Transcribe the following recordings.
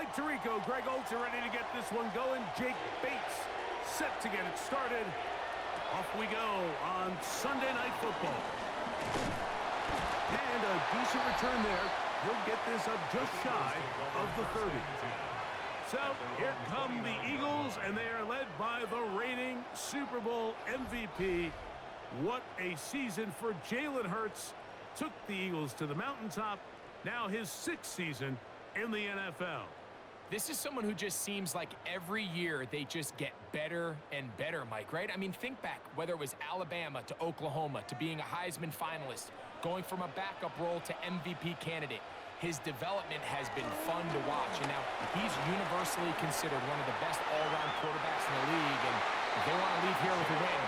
Mike Tirico, Greg Olsen ready to get this one going. Jake Bates set to get it started. Off we go on Sunday Night Football. And a decent return there. He'll get this up just shy of the 30. So here come the Eagles, and they are led by the reigning Super Bowl MVP. What a season for Jalen Hurts. Took the Eagles to the mountaintop. Now his 6th season in the NFL. This is someone who just seems like every year they just get better and better, Mike, right? I mean, think back, whether it was Alabama to Oklahoma to being a Heisman finalist, going from a backup role to MVP candidate. His development has been fun to watch, and now he's universally considered one of the best all-around quarterbacks in the league, and if they want to leave here with a win,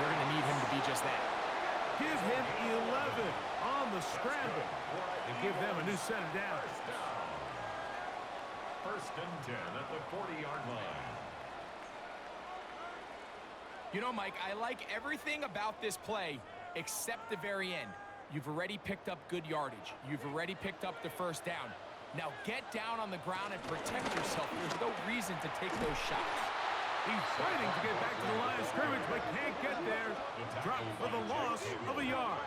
they're going to need him to be just that. Give him 11 on the scramble and give them a new set of downs. First and 10 at the 40-yard line. You know, Mike, I like everything about this play except the very end. You've already picked up good yardage. You've already picked up the first down. Now get down on the ground and protect yourself. There's no reason to take those shots. He's fighting to get back to the line of scrimmage, but can't get there. Drop for the loss of a yard.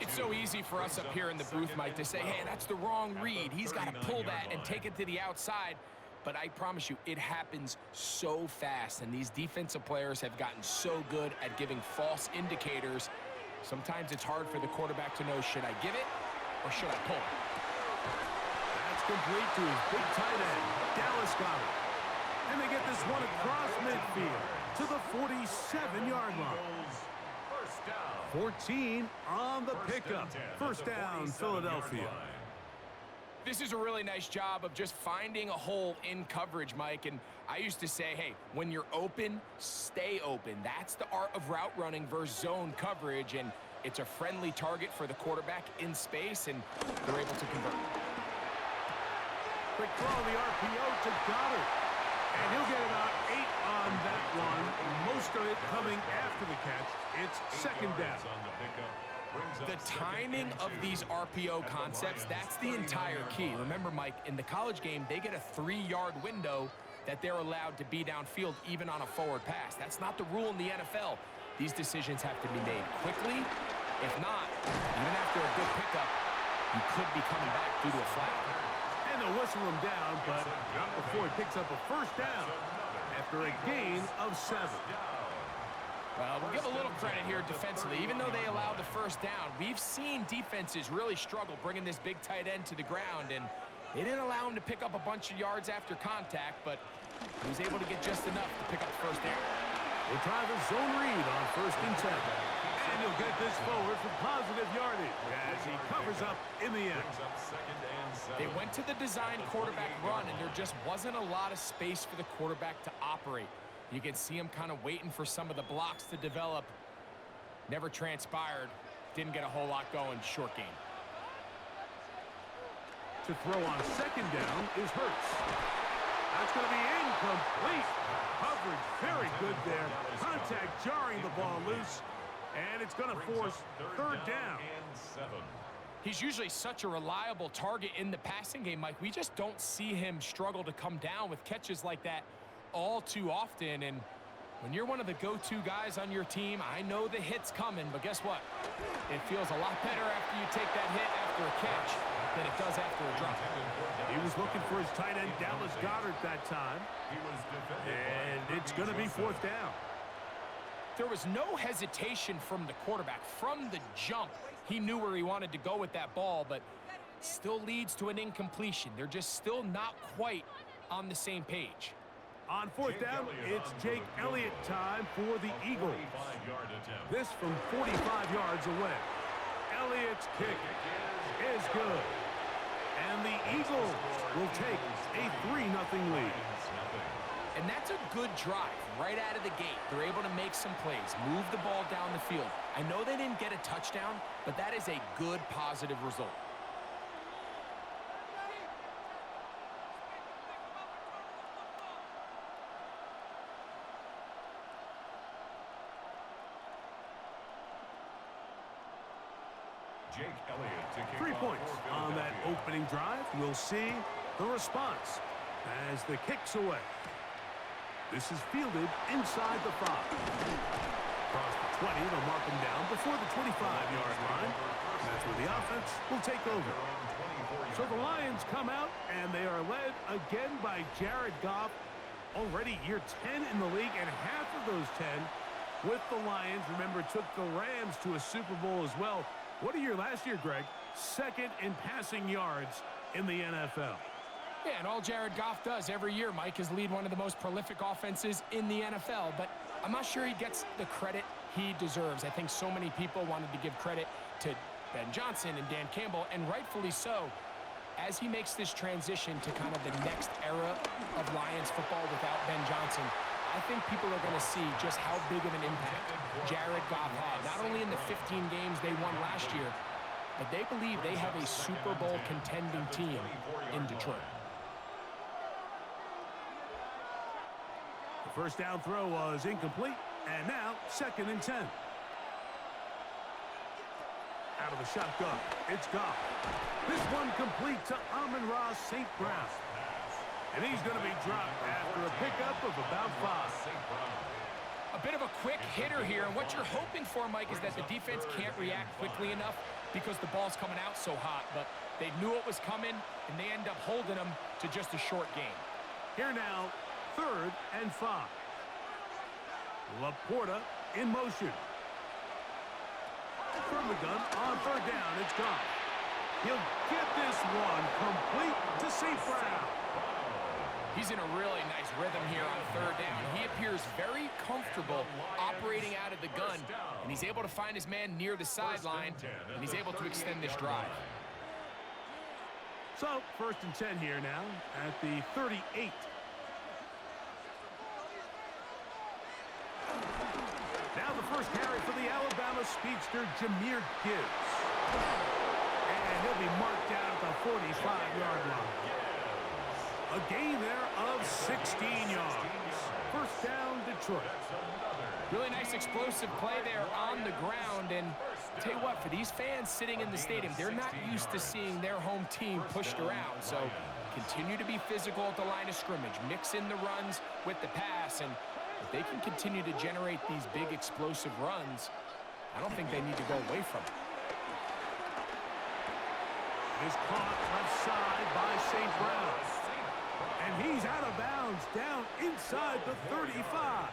It's so easy for us up here in the booth, Mike, to say, hey, that's the wrong read. He's got to pull that and take it to the outside. But I promise you, it happens so fast, and these defensive players have gotten so good at giving false indicators. Sometimes it's hard for the quarterback to know, should I give it or should I pull it? That's complete to his big tight end, Dallas Goedert. And they get this one across midfield to the 47-yard line. 14 on the pickup. First down, Philadelphia. This is a really nice job of just finding a hole in coverage, Mike. And I used to say, hey, when you're open, stay open. That's the art of route running versus zone coverage. And it's a friendly target for the quarterback in space, and they're able to convert. Quick throw on the RPO to Goedert. And he'll get about 8 on that one. Most of it coming after the catch. It's second down. The timing of these RPO concepts, that's the entire key. Remember, Mike, in the college game, they get a 3-yard window that they're allowed to be downfield even on a forward pass. That's not the rule in the NFL. These decisions have to be made quickly. If not, even after a good pickup, you could be coming back due to a flag. And they'll whistle him down, but not before he picks up a first down after a gain of 7. Well, we'll give a little credit here defensively. Even though they allowed the first down, we've seen defenses really struggle bringing this big tight end to the ground, and they didn't allow him to pick up a bunch of yards after contact, but he was able to get just enough to pick up the first down. We'll try the zone read on first and 10. And he'll get this forward for positive yardage as he covers up in the end. They went to the design quarterback run, and there just wasn't a lot of space for the quarterback to operate. You can see him kind of waiting for some of the blocks to develop. Never transpired. Didn't get a whole lot going. Short game. To throw on second down is Hurts. That's going to be incomplete. Coverage very good there. Contact jarring the ball loose. And it's going to force third down. He's usually such a reliable target in the passing game, Mike. We just don't see him struggle to come down with catches like that all too often. And when you're one of the go-to guys on your team, I know the hit's coming, but guess what? It feels a lot better after you take that hit after a catch than it does after a drop. He was looking for his tight end, Dallas Goedert, that time. And it's going to be fourth down. There was no hesitation from the quarterback. From the jump, he knew where he wanted to go with that ball, but still leads to an incompletion. They're just still not quite on the same page. On fourth down, it's Jake Elliott time for the Eagles. This from 45 yards away. Elliott's kick is good. And the Eagles will take a 3-0 lead. And that's a good drive right out of the gate. They're able to make some plays, move the ball down the field. I know they didn't get a touchdown, but that is a good, positive result. Jake Elliott to kick 3 off points for on that Philadelphia. opening drive. We'll see The response as the kick's away. This is fielded inside the 5. Across the 20, they'll mark him down before the 25-yard line. And that's where the offense will take over. So the Lions come out, and they are led again by Jared Goff. Already year 10 in the league, and half of those 10 with the Lions. Remember, took the Rams to a Super Bowl as well. What a year last year, Greg. Second in passing yards in the NFL. Yeah, and all Jared Goff does every year, Mike, is lead one of the most prolific offenses in the NFL. But I'm not sure he gets the credit he deserves. I think so many people wanted to give credit to Ben Johnson and Dan Campbell, and rightfully so, as he makes this transition to kind of the next era of Lions football without Ben Johnson. I think people are going to see just how big of an impact Jared Goff had, not only in the 15 games they won last year, but they believe they have a Super Bowl contending team in Detroit. The first down throw was incomplete, and now 2nd and 10. Out of the shotgun, it's Goff. This one complete to Amon-Ra St. Brown. And he's going to be dropped after a pickup of about 5. A bit of a quick hitter here, and what you're hoping for, Mike, is that the defense can't react quickly enough because the ball's coming out so hot, but they knew it was coming, and they end up holding them to just a short gain. Here now, 3rd and 5. Laporta in motion. From the gun, on 3rd down, it's Goff. He'll get this one complete to St. Brown. He's in a really nice rhythm here on 3rd down. He appears very comfortable operating out of the gun, and he's able to find his man near the sideline, and he's able to extend this drive. So, 1st and 10 here now at the 38. Now the first carry for the Alabama speedster, Jahmyr Gibbs. And he'll be marked down at the 45-yard line. A gain there of 16 yards. 1st down, Detroit. Really nice explosive play there on the ground. And I'll tell you what, for these fans sitting in the stadium, they're not used to seeing their home team pushed around. So continue to be physical at the line of scrimmage. Mix in the runs with the pass. And if they can continue to generate these big explosive runs, I don't think they need to go away from it. It is caught left side by St. Brown. And he's out of bounds down inside the 35.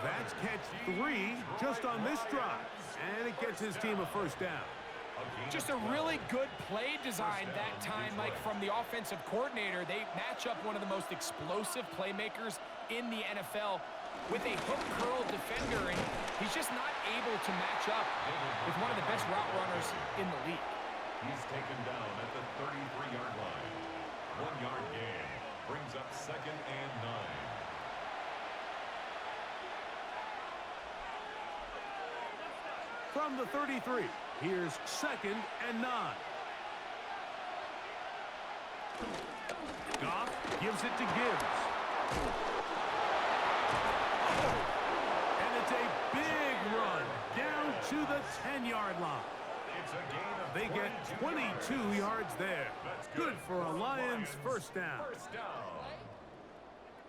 That's catch 3 just on this drive. And it gets his team a 1st down. Just a really good play design that time, Mike, from the offensive coordinator. They match up one of the most explosive playmakers in the NFL with a hook curl defender, and he's just not able to match up with one of the best route runners in the league. He's taken down at the 33-yard line. 1-yard gain brings up 2nd and 9. From the 33, here's 2nd and 9. Goff gives it to Gibbs. And it's a big run down to the 10-yard line. They get 22 yards there. Good for a Lions 1st down.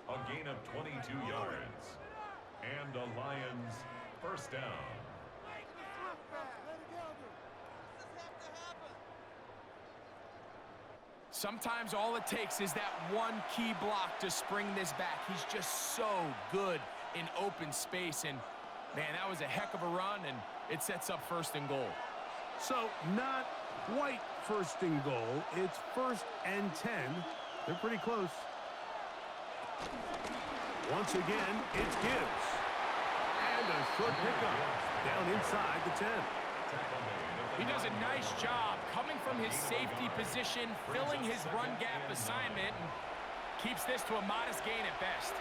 A gain of 22 yards. And a Lions 1st down. Sometimes all it takes is that one key block to spring this back. He's just so good in open space. And, man, that was a heck of a run, and it sets up 1st and goal. So not quite 1st and goal. It's 1st and 10. They're pretty close. Once again, it's Gibbs. And a short pickup down inside the 10. He does a nice job coming from his safety position, filling his run gap assignment, and keeps this to a modest gain at best.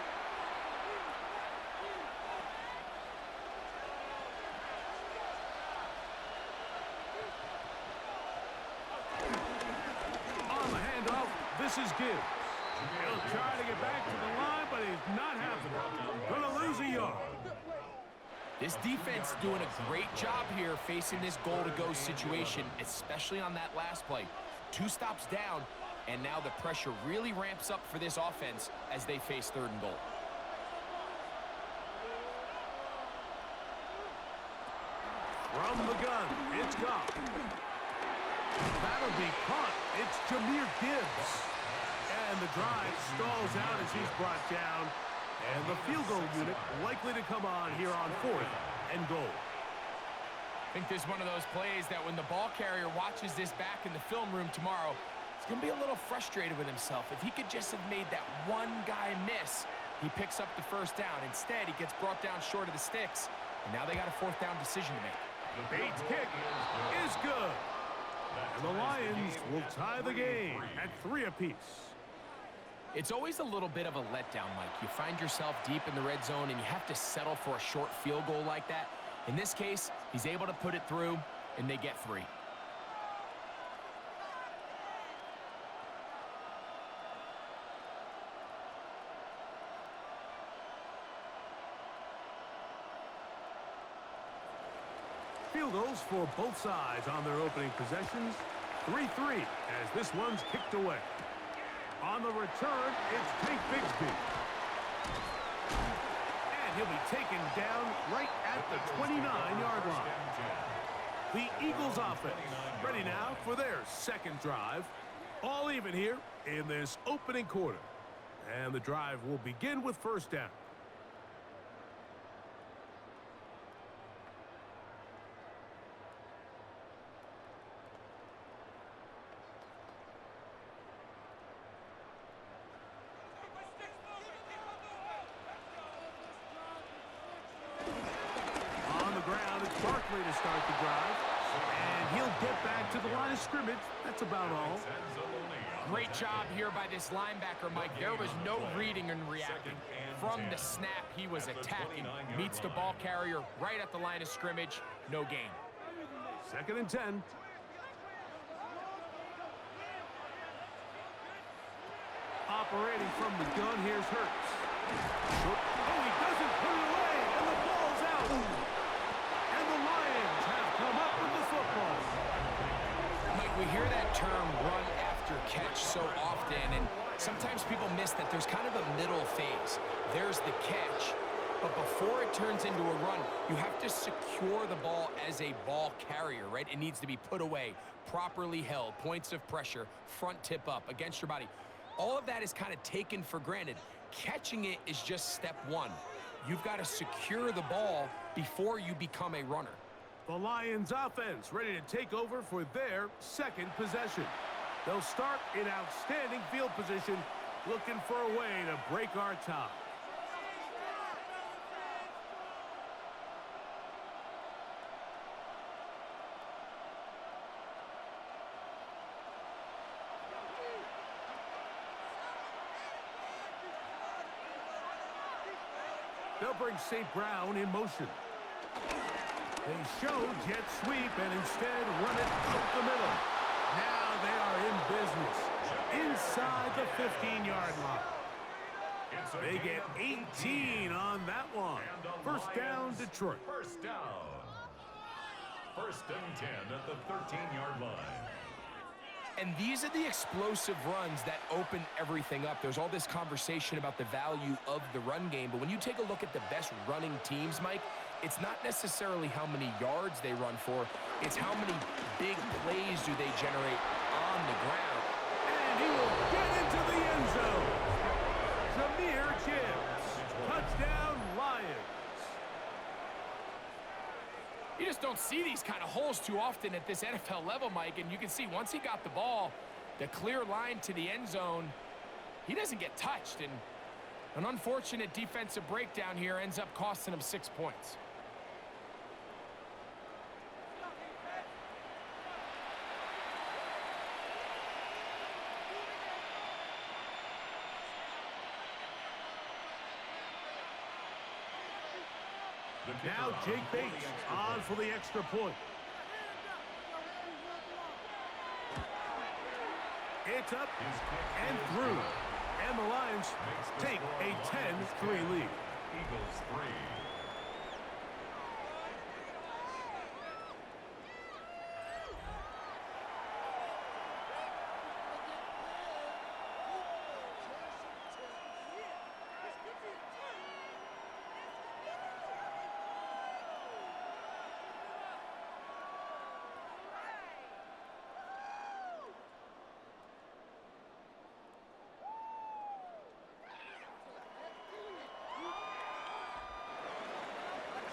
On the handoff, this is Gibbs. He'll try to get back to the line, but it's not happening. Gonna lose a yard. This defense doing a great job here facing this goal-to-go situation, especially on that last play. 2 stops down, And now the pressure really ramps up for this offense as they face 3rd and goal. From the gun, it's Goff. That'll be caught. It's Jahmyr Gibbs. And the drive stalls out as he's brought down. And the field goal unit likely to come on here on 4th and goal. I think this is one of those plays that when the ball carrier watches this back in the film room tomorrow, he's going to be a little frustrated with himself. If he could just have made that one guy miss, he picks up the 1st down. Instead, he gets brought down short of the sticks, and now they got a 4th down decision to make. Bates' kick is good. And the Lions will tie the game at 3 apiece. It's always a little bit of a letdown, Mike. You find yourself deep in the red zone, and you have to settle for a short field goal like that. In this case, he's able to put it through, and they get 3. Field goals for both sides on their opening possessions. 3-3 as this one's kicked away. On the return, it's Tank Bigsby. And he'll be taken down right at the 29-yard line. The Eagles offense ready now for their 2nd drive. All even here in this opening quarter. And the drive will begin with 1st down. To start the drive, and he'll get back to the line of scrimmage. That's about all. Great job here by this linebacker, Mike. There was no reading and reacting. From the snap, he was attacking. Meets the ball carrier right at the line of scrimmage. No gain. 2nd and 10. Operating from the gun, here's Hurts. Oh, he doesn't put it away, and the ball's out. Lions have come up with the football. Mike, we hear that term run after catch so often, and sometimes people miss that there's kind of a middle phase. There's the catch, but before it turns into a run, you have to secure the ball as a ball carrier, right? It needs to be put away, properly held, points of pressure, front tip up against your body. All of that is kind of taken for granted. Catching it is just step 1. You've got to secure the ball before you become a runner. The Lions offense ready to take over for their 2nd possession. They'll start in outstanding field position, looking for a way to break our tie. They'll bring St. Brown in motion. They show jet sweep and instead run it up the middle. Now they are in business inside the 15-yard line. They get 18 on that one. 1st down, Detroit. 1st down. 1st and 10 at the 13-yard line. And these are the explosive runs that open everything up. There's all this conversation about the value of the run game, but when you take a look at the best running teams, Mike, it's not necessarily how many yards they run for, it's how many big plays do they generate on the ground. And he will get into the end zone. Jahmyr Gibbs. Touchdown, Lions. You just don't see these kind of holes too often at this NFL level, Mike, and you can see once he got the ball, the clear line to the end zone, he doesn't get touched, and an unfortunate defensive breakdown here ends up costing him 6 points. Now Jake Bates on for the extra point. It's up and through. And the Lions take a 10-3 lead. Eagles 3.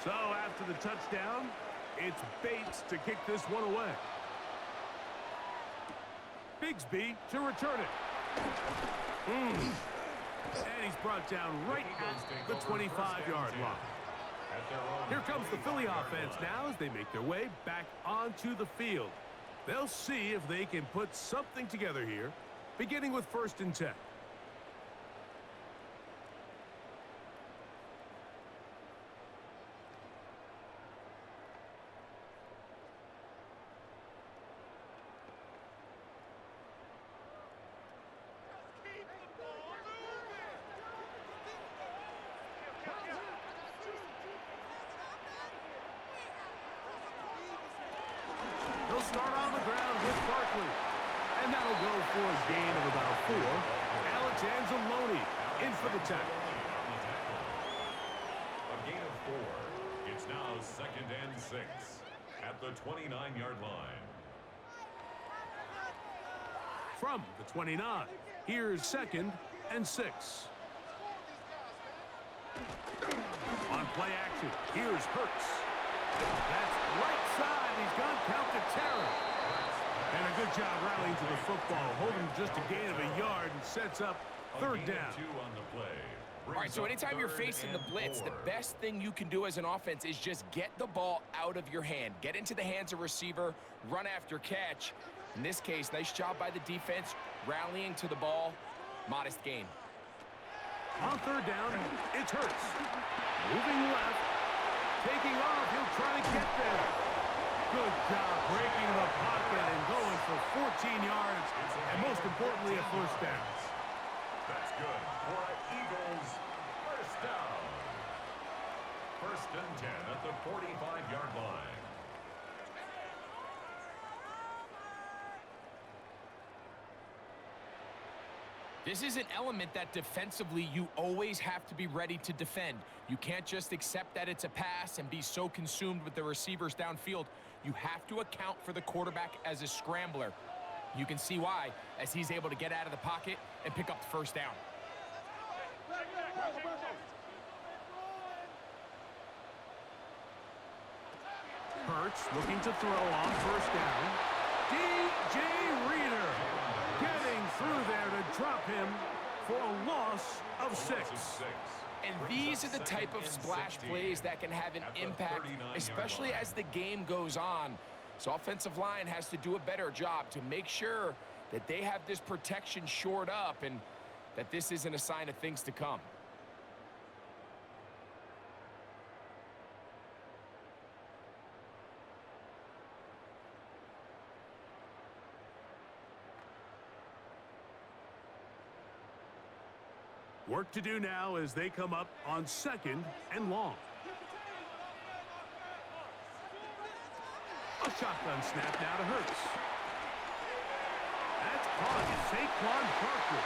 So after the touchdown, it's Bates to kick this one away. Bigsby to return it. And he's brought down right at the 25-yard line. Here comes the Philly offense now as they make their way back onto the field. They'll see if they can put something together here, beginning with 1st and 10. They'll start on the ground with Barkley. And that'll go for a gain of about 4. Alex Anzalone in for the tackle. A gain of 4. It's now 2nd and 6 at the 29-yard line. From the 29, here's 2nd and 6. On play action, here's Hurts. That's right side. He's gone count to terror. And a good job rallying to the football, holding just a gain of a yard and sets up 3rd down. 2 on the play. All right, so anytime you're facing the blitz, the best thing you can do as an offense is just get the ball out of your hand. Get into the hands of receiver, run after catch. In this case, nice job by the defense, rallying to the ball. Modest gain. On 3rd down, it's Hurts. Moving left. Taking off, he'll try to get there. Good job breaking the pocket and going for 14 yards, and most importantly, a 1st down. That's good for an Eagles 1st down. 1st and 10 at the 45-yard line. This is an element that defensively you always have to be ready to defend. You can't just accept that it's a pass and be so consumed with the receivers downfield. You have to account for the quarterback as a scrambler. You can see why, as he's able to get out of the pocket and pick up the 1st down. Hurts looking to throw on 1st down. DJ Reader getting through there to drop him for a loss of 6. And these are the type of splash plays that can have an impact, especially as the game goes on. So offensive line has to do a better job to make sure that they have this protection shored up and that this isn't a sign of things to come. Work to do now as they come up on 2nd and long. A shotgun snap now to Hurts. That's caught. Saquon Barkley.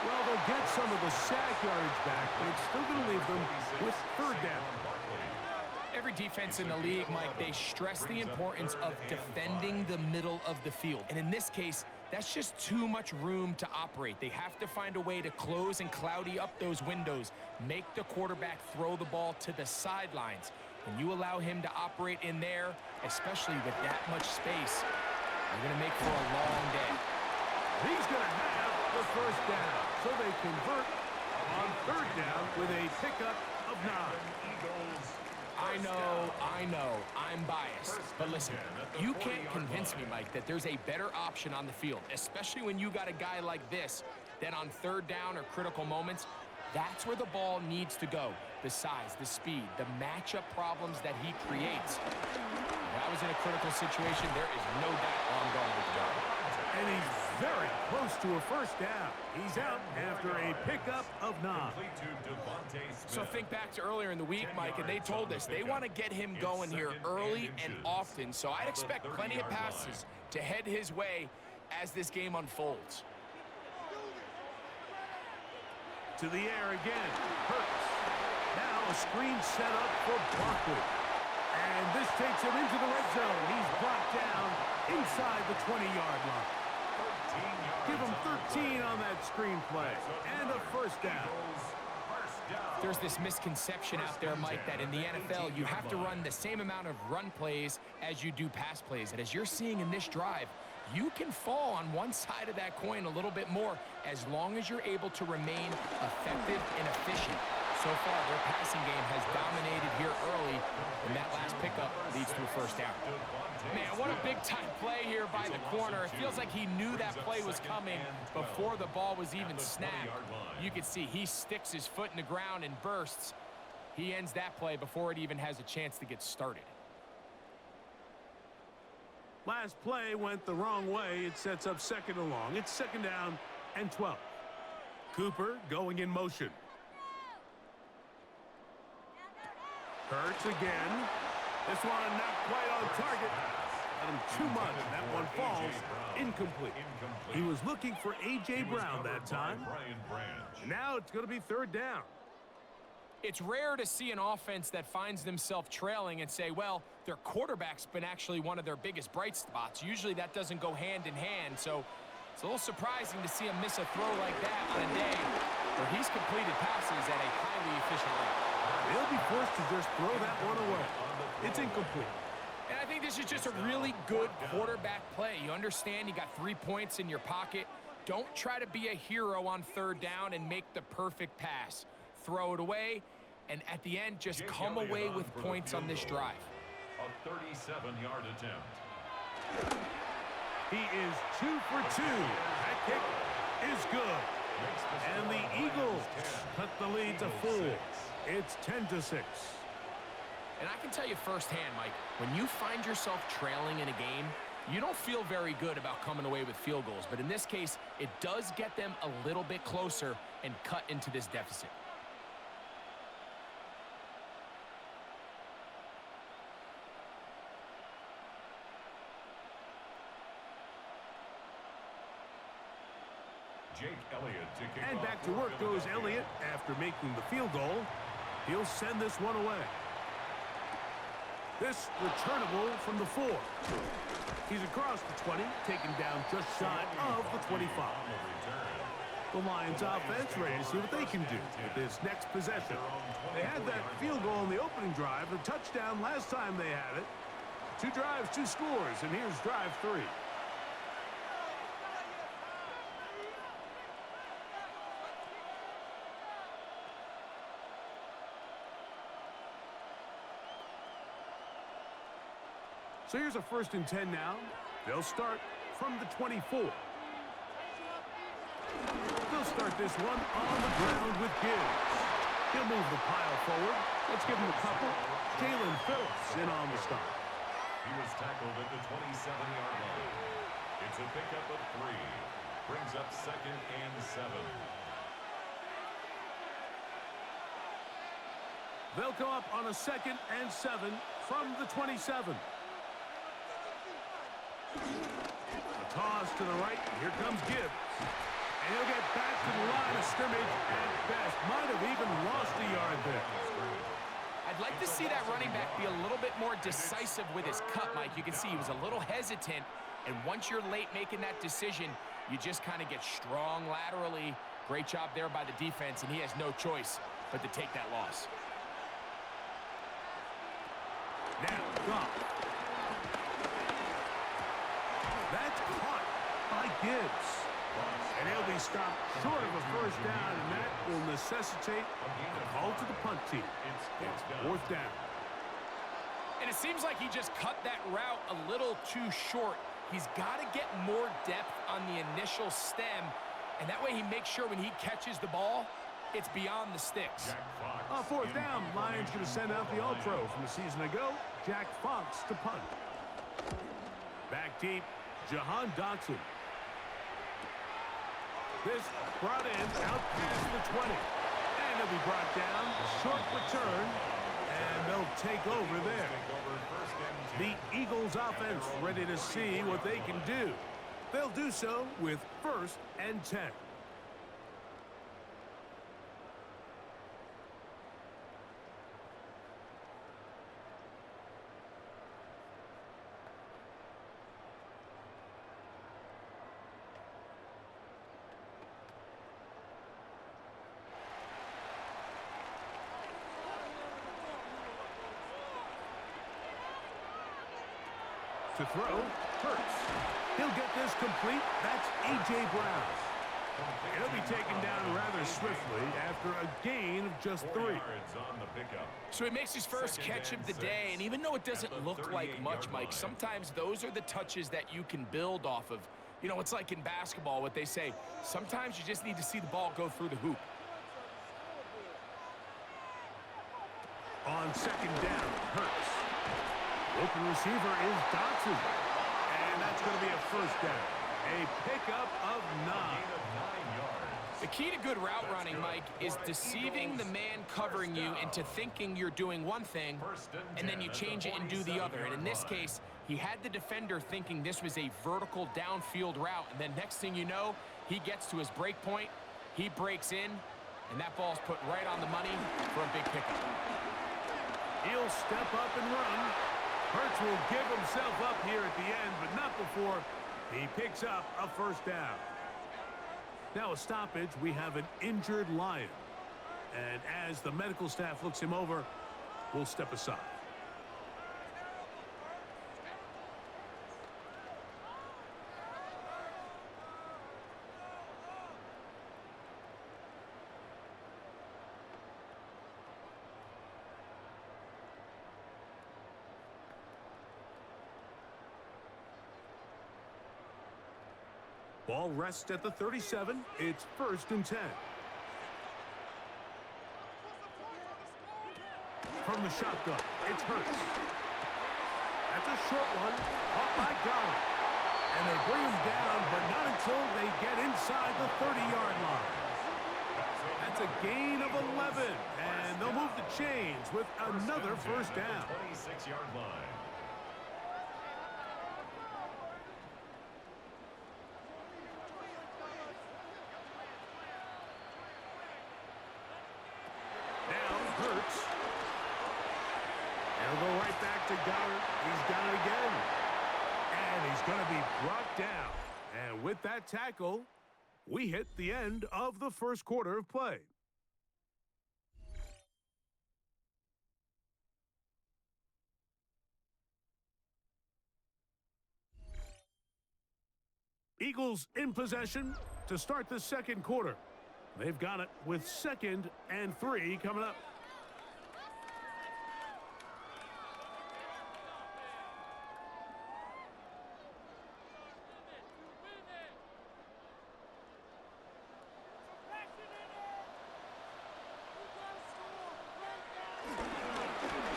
Well, they'll get some of the sack yardage back, but it's still going to leave them with 3rd down. Every defense in the league, Mike, they stress the importance of defending the middle of the field. And in this case, that's just too much room to operate. They have to find a way to close and cloudy up those windows, make the quarterback throw the ball to the sidelines. When you allow him to operate in there, especially with that much space, you're going to make for a long day. He's going to have the 1st down. So they convert on 3rd down with a pickup of 9. I know, I'm biased. But listen, you can't convince me, Mike, that there's a better option on the field, especially when you got a guy like this, that on 3rd down or critical moments, that's where the ball needs to go. The size, the speed, the matchup problems that he creates. If I was in a critical situation, there is no doubt where I'm going with the guy. And he's very close to a 1st down. He's out after a pickup of 9. So think back to earlier in the week, Mike, and they told us they want to get him going here early and often. So I'd expect plenty of passes to head his way as this game unfolds. To the air again. Hurts. Now a screen set up for Barkley. And this takes him into the red zone. He's brought down inside the 20-yard line. Give him 13 on that screen play. And a 1st down. There's this misconception out there, Mike, that in the NFL, you have to run the same amount of run plays as you do pass plays. And as you're seeing in this drive, you can fall on one side of that coin a little bit more as long as you're able to remain effective and efficient. So far, their passing game has dominated here early, and that last pickup leads to a first down. Man, what a big-time play here by the corner. It feels like he knew that play was coming before the ball was even snapped. You can see he sticks his foot in the ground and bursts. He ends that play before it even has a chance to get started. Last play went the wrong way. It sets up second and long. It's second down and 12. Cooper going in motion. Hurts again. This one not quite on target. Got him too much. That one falls incomplete. He was looking for A.J. Brown that time. And now it's going to be third down. It's rare to see an offense that finds themselves trailing and say, well, their quarterback's been actually one of their biggest bright spots. Usually that doesn't go hand in hand, so it's a little surprising to see him miss a throw like that on a day where he's completed passes at a highly efficient rate. They'll be forced to just throw that one away. It's incomplete. And I think this is just a really good quarterback play. You understand you got 3 points in your pocket. Don't try to be a hero on third down and make the perfect pass. Throw it away, and at the end, just come away with points on this drive. A 37-yard attempt. He is 2 for 2. That kick is good. And the Eagles cut the lead to 4. It's 10-6. And I can tell you firsthand, Mike, when you find yourself trailing in a game, you don't feel very good about coming away with field goals. But in this case, it does get them a little bit closer and cut into this deficit. And back to work goes Elliott after making the field goal. He'll send this one away. This returnable from the 4. He's across the 20, taken down just shy of the 25. The Lions offense ready to see what they can do with this next possession. They had that field goal in the opening drive, the touchdown last time they had it. 2 drives, 2 scores, and here's drive 3. So here's a 1st and 10 now. They'll start from the 24. They'll start this one on the ground with Gibbs. He'll move the pile forward. Let's give him a couple. Jalen Phillips in on the stop. He was tackled at the 27-yard line. It's a pickup of 3. Brings up 2nd and 7. They'll go up on a 2nd and 7 from the 27. A toss to the right. Here comes Gibbs. And he'll get back to the line of scrimmage at best. Might have even lost a yard there. I'd like to see that running back be a little bit more decisive with his cut, Mike. You can see he was a little hesitant. And once you're late making that decision, you just kind of get strong laterally. Great job there by the defense, and he has no choice but to take that loss. Now, Goff. That's caught by Gibbs. And he'll be stopped short of a first down, and that will necessitate a call to the punt team. It's 4th down. And it seems like he just cut that route a little too short. He's got to get more depth on the initial stem, and that way he makes sure when he catches the ball, it's beyond the sticks. On 4th down, Lions going to send out the All-Pro from the season ago, Jack Fox to punt. Back deep, Jahan Dotson. This brought in out past the 20. And it'll be brought down. Short return. And they'll take over there. The Eagles offense ready to see what they can do. They'll do so with 1st and 10. To throw, Hurts. He'll get this complete. That's A.J. Brown. He'll be taken down rather swiftly after a gain of just 3. So he makes his first catch of the day, and even though it doesn't look like much, Mike, sometimes those are the touches that you can build off of. You know, it's like in basketball, what they say, sometimes you just need to see the ball go through the hoop. On second down, Hurts. Open receiver is Dotson. And that's going to be a first down. A pickup of 9. The key to good route running, Mike, is deceiving the man covering you into thinking you're doing one thing, and then you change it and do the other. And in this case, he had the defender thinking this was a vertical downfield route, and then next thing you know, he gets to his break point, he breaks in, and that ball's put right on the money for a big pickup. He'll step up and run. Hurts will give himself up here at the end, but not before he picks up a first down. Now a stoppage, we have an injured Lion. And as the medical staff looks him over, we'll step aside. Ball rests at the 37. It's 1st and 10. From the shotgun, it's Hurts. That's a short one. Caught by Goddard. And they bring him down, but not until they get inside the 30-yard line. That's a gain of 11. And they'll move the chains with another first down. 26-yard line. He'll go right back to Goddard. He's got it again. And he's going to be brought down. And with that tackle, we hit the end of the first quarter of play. Eagles in possession to start the second quarter. They've got it with 2nd and 3 coming up.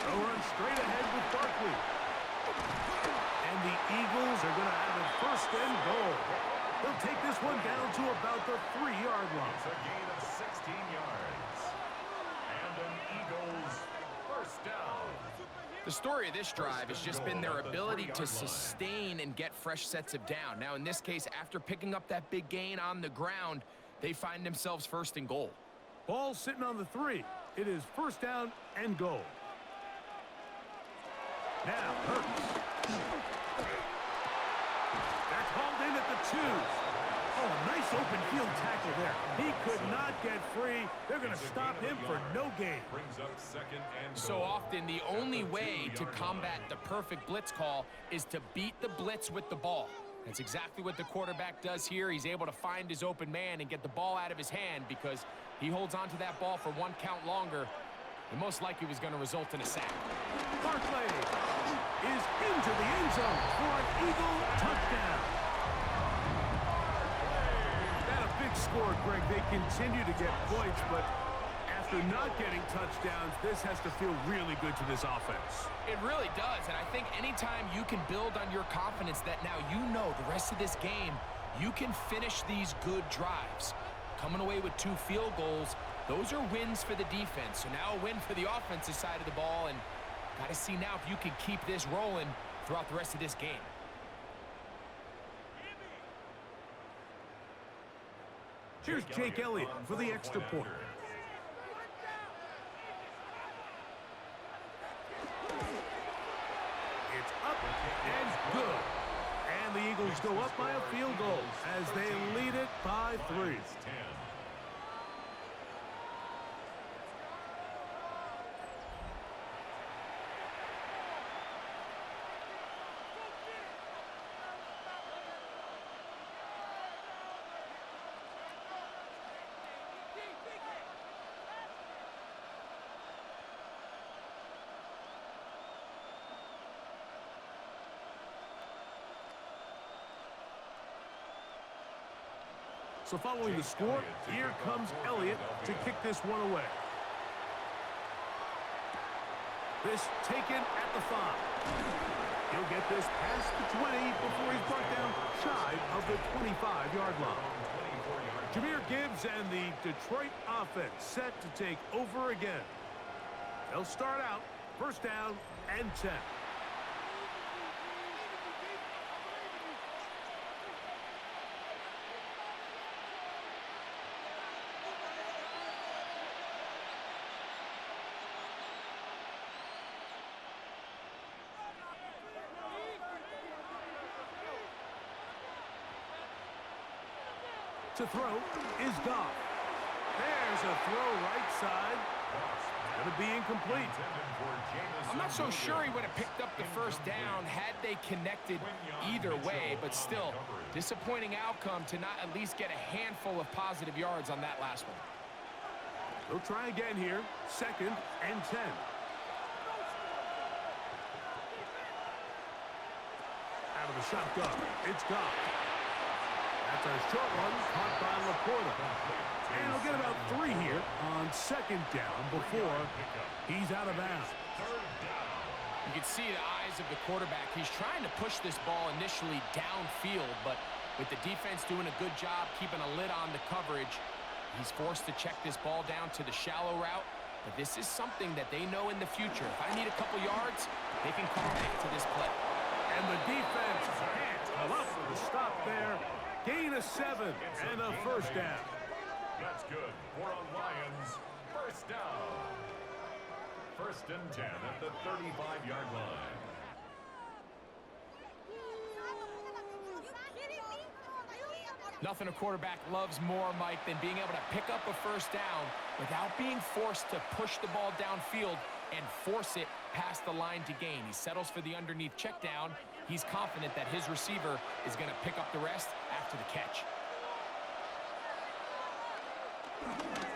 They'll run straight ahead with Barkley. And the Eagles are going to have a 1st and goal. They'll take this one down to about the 3-yard line. It's a gain of 16 yards. And an Eagles 1st down. The story of this drive has just been their ability to sustain and get fresh sets of down. Now, in this case, after picking up that big gain on the ground, they find themselves 1st and goal. Ball sitting on the 3. It is 1st down and goal. Now, Hurts. That's hauled in at the 2. Oh, nice open field tackle there. He could not get free. They're going to stop him for no gain. Brings up 2nd and goal. So often, the only way to combat the perfect blitz call is to beat the blitz with the ball. That's exactly what the quarterback does here. He's able to find his open man and get the ball out of his hand because he holds on to that ball for 1 count longer. And most likely was going to result in a sack. Barkley is into the end zone for an Eagle touchdown. That a big score, Greg. They continue to get points, but after not getting touchdowns, this has to feel really good to this offense. It really does, and I think anytime you can build on your confidence that now you know the rest of this game, you can finish these good drives. Coming away with 2 field goals, those are wins for the defense. So now a win for the offensive side of the ball, and got to see now if you can keep this rolling throughout the rest of this game. Here's Jake Elliott for the extra point. It's up and good. And the Eagles go up by a field goal as they lead it by 3. So following the score, here comes Elliott to kick this one away. This taken at the 5. He'll get this past the 20 before he's brought down shy of the 25-yard line. Jahmyr Gibbs and the Detroit offense set to take over again. They'll start out first down and 10. To throw is Goff. There's a throw right side. Going to be incomplete. I'm not so sure he would have picked up the first down had they connected either way, but still, disappointing outcome to not at least get a handful of positive yards on that last one. They'll try again here. Second and 10. Out of the shotgun, it's Goff. That's a short one caught by Laporta. And he'll get about 3 here on second down before he's out of bounds. You can see the eyes of the quarterback. He's trying to push this ball initially downfield, but with the defense doing a good job keeping a lid on the coverage, he's forced to check this ball down to the shallow route. But this is something that they know in the future. If I need a couple yards, they can come back to this play. And the defense can't come up with a stop there. Gain of 7 and a first down. That's good for a Lions first down. First and 10 at the 35-yard line. Nothing a quarterback loves more, Mike, than being able to pick up a first down without being forced to push the ball downfield and force it past the line to gain. He settles for the underneath check down. He's confident that his receiver is going to pick up the rest after the catch.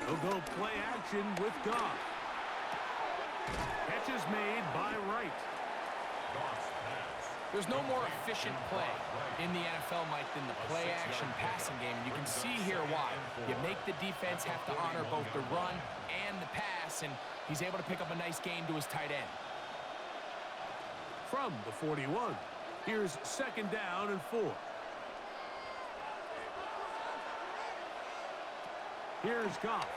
He'll go play action with Goff. Catch is made by Wright. There's no more efficient play in the NFL, Mike, than the play-action passing game. You can see here why. You make the defense have to honor both the run and the pass, and he's able to pick up a nice gain to his tight end. From the 41, here's second down and 4. Here's Goff.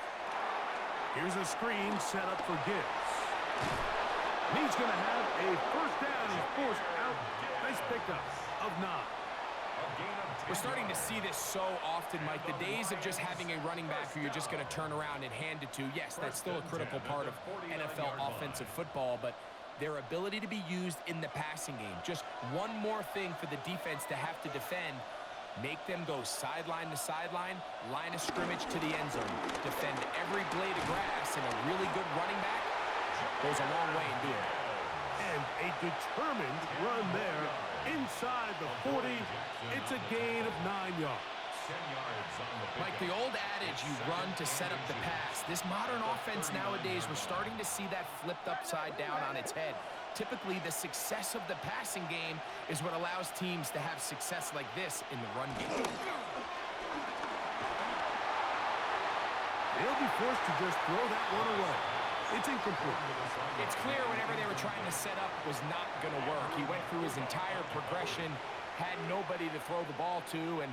Here's a screen set up for Gibbs. And he's going to have a first down. He's forced out. Nice pickup of 9. We're starting to see this so often, Mike. The days of just having a running back who you're just going to turn around and hand it to, yes, that's still a critical part of NFL offensive football, but their ability to be used in the passing game. Just one more thing for the defense to have to defend. Make them go sideline to sideline, line of scrimmage to the end zone. Defend every blade of grass, and a really good running back goes a long way in doing it. And a determined run there inside the 40. It's a gain of 9 yards. Like the old adage, you run to set up the pass. This modern offense nowadays, we're starting to see that flipped upside down on its head. Typically, the success of the passing game is what allows teams to have success like this in the run game. They'll be forced to just throw that one away. It's incomplete. It's clear whatever they were trying to set up was not going to work. He went through his entire progression, had nobody to throw the ball to, and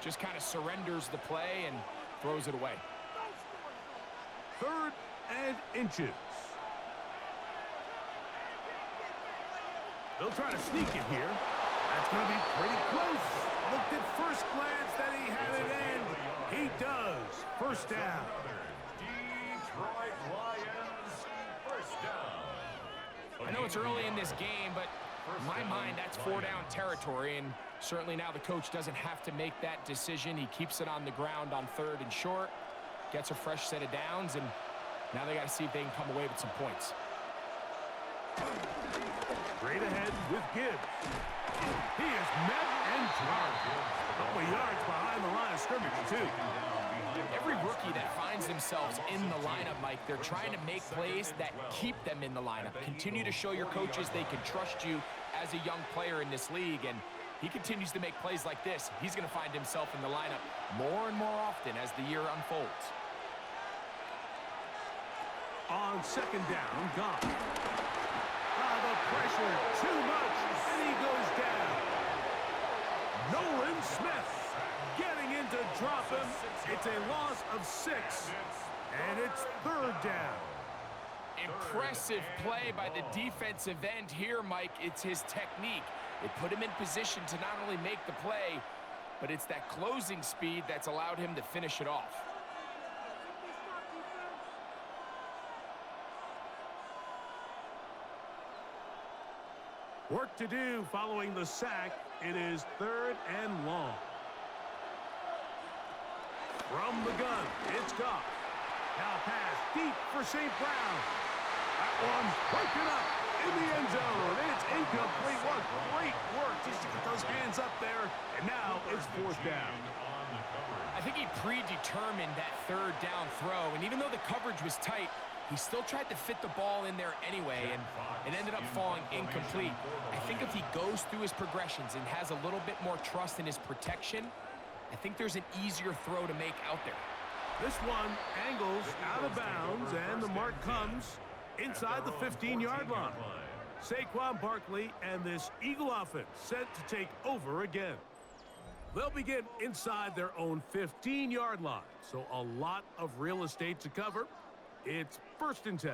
just kind of surrenders the play and throws it away. 3rd and inches. They'll try to sneak it here. That's going to be pretty close. Looked at first glance that he had it in. He does. First down. Detroit Lions first down. I know it's early in this game, but in my mind, that's 4-down territory, and certainly now the coach doesn't have to make that decision. He keeps it on the ground on 3rd and short, gets a fresh set of downs, and now they got to see if they can come away with some points. Straight ahead with Gibbs. He is met and dropped. A couple of yards behind the line of scrimmage, too. Every rookie that finds themselves in the lineup, Mike, they're trying to make plays that keep them in the lineup. Continue to show your coaches they can trust you as a young player in this league, and he continues to make plays like this, he's going to find himself in the lineup more and more often as the year unfolds. On second down, gone. The pressure, too much, and he goes down. Nolan Smith getting in to drop him. It's a loss of 6, and it's third down. Impressive play by the defensive end here, Mike. It's his technique. It put him in position to not only make the play, but it's that closing speed that's allowed him to finish it off. Work to do following the sack. It is third and long. From the gun, it's Goff. Now pass deep for St. Brown. That one's broken up in the end zone. It's incomplete. What great work just to get those hands up there. And now it's fourth down. I think he predetermined that third down throw, and even though the coverage was tight, he still tried to fit the ball in there anyway, and it ended up falling incomplete. I think if he goes through his progressions and has a little bit more trust in his protection, I think there's an easier throw to make out there. This one angles out of bounds, and the mark comes inside the 15-yard line. Saquon Barkley and this Eagle offense set to take over again. They'll begin inside their own 15-yard line, so a lot of real estate to cover. It's first and 10.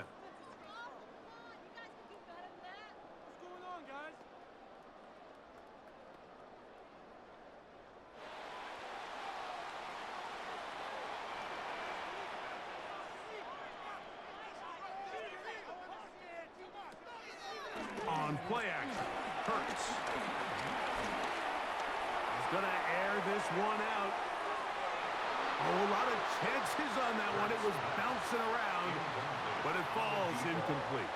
On play action, Hurts. He's going to air this one out. A lot of chances on that one. It was bouncing around, but it falls incomplete.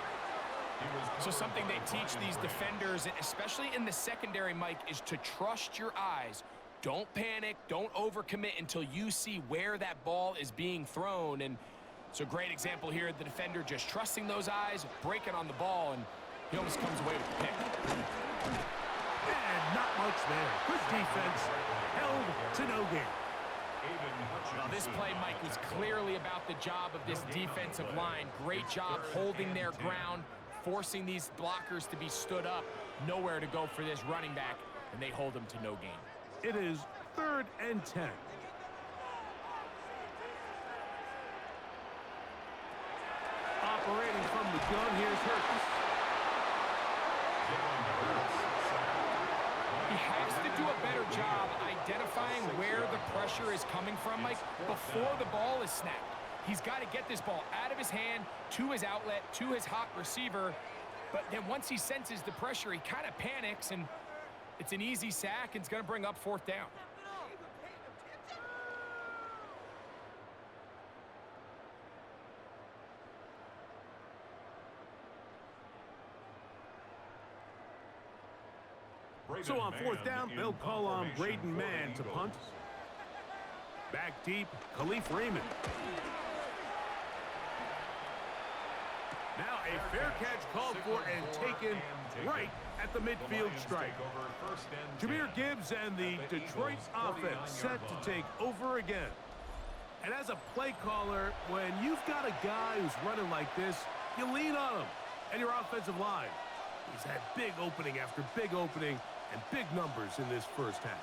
So something they teach these defenders, especially in the secondary, Mike, is to trust your eyes. Don't panic. Don't overcommit until you see where that ball is being thrown. And it's a great example here. The defender just trusting those eyes, breaking on the ball, and he almost comes away with the pick. And not much there. Good defense. Held to no gain. Well, this play, Mike, was clearly about the job of this defensive line. Great job holding their ground, forcing these blockers to be stood up. Nowhere to go for this running back, and they hold him to no gain. It is third and 10. Operating from the gun, here's Hurts. He has to do a better job identifying where the pressure is coming from, Mike, before the ball is snapped. He's got to get this ball out of his hand, to his outlet, to his hot receiver. But then once he senses the pressure, he kind of panics, and it's an easy sack, and it's going to bring up fourth down. So on fourth down, they'll call on Braden Mann to punt. Back deep, Khalif Raymond. Now a fair catch called for and taken right at the midfield stripe. Jahmyr Gibbs and the Detroit offense set to take over again. And as a play caller, when you've got a guy who's running like this, you lean on him and your offensive line. He's had big opening after big opening and big numbers in this first half.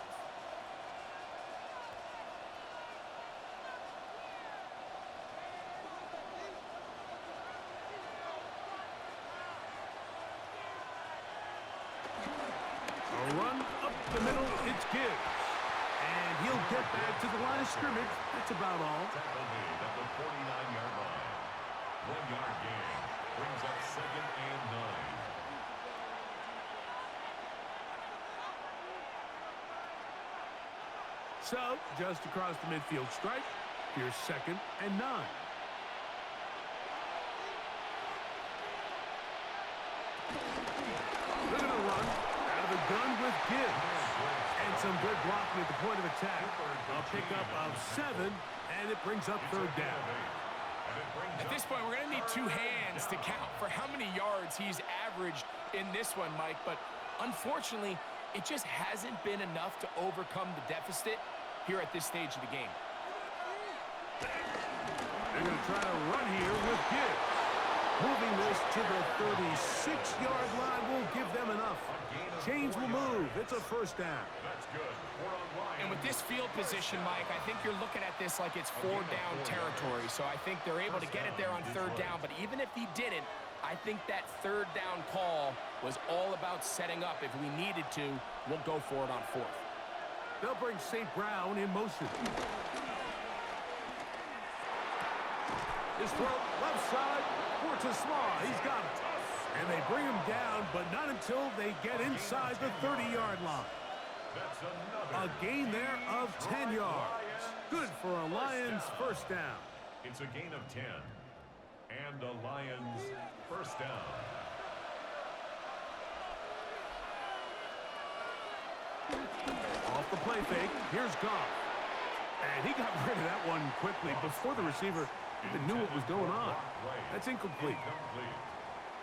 A run up the middle, it's Gibbs. And he'll get back to the line of scrimmage. That's about all. At the 49-yard line. 1-yard gain brings up second and 9. So, just across the midfield stripe, here's second and 9. They're going to run out of the gun with Gibbs. And some good blocking at the point of attack. A pickup of 7, and it brings up third down. At this point, we're going to need 2 hands to count for how many yards he's averaged in this one, Mike. But unfortunately, It just hasn't been enough to overcome the deficit here at this stage of the game. They're going to try to run here with Gibbs. Moving this to the 36-yard line will give them enough. Chains will move. It's a first down. That's good. And with this field position, Mike, I think you're looking at this like it's 4-down territory. So I think they're able to get it there on 3rd down. But even if he didn't, I think that 3rd down call was all about setting up. If we needed to, we'll go for it on 4th. They'll bring St. Brown in motion. His throw, left side, Fortislaw, he's got it. And they bring him down, but not until they get inside the 30-yard line. A gain there of 10 yards. Good for a Lions first down. It's a gain of 10. And a Lions first down. Off the play fake, here's Goff. And he got rid of that one quickly before the receiver even knew what was going on. That's incomplete.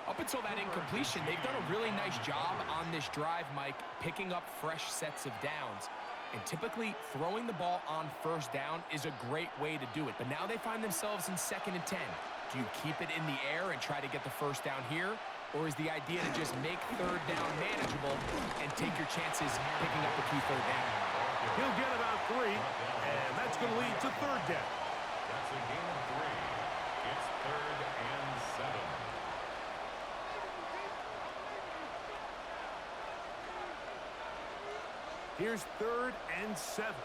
Up until that incompletion, they've done a really nice job on this drive, Mike, picking up fresh sets of downs. And typically, throwing the ball on 1st down is a great way to do it. But now they find themselves in 2nd and 10. Do you keep it in the air and try to get the 1st down here? Or is the idea to just make 3rd down manageable and take your chances picking up a key 3rd down? He'll get about 3, and that's going to lead to 3rd down. That's a gain of 3. It's 3rd and 7. Here's 3rd and 7.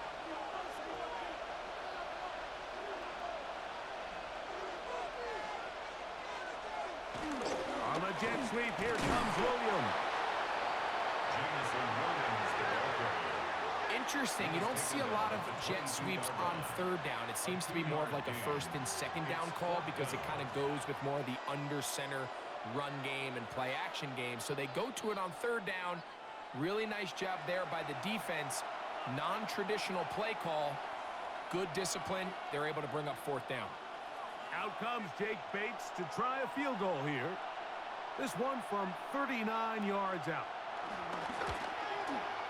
On the jet sweep, here comes Williams. Interesting. You don't see a lot of jet sweeps on 3rd down. It seems to be more of like a 1st and 2nd down call because it kind of goes with more of the under center run game and play action game. So they go to it on 3rd down. Really nice job there by the defense. Non-traditional play call. Good discipline. They're able to bring up 4th down. Out comes Jake Bates to try a field goal here. This one from 39 yards out.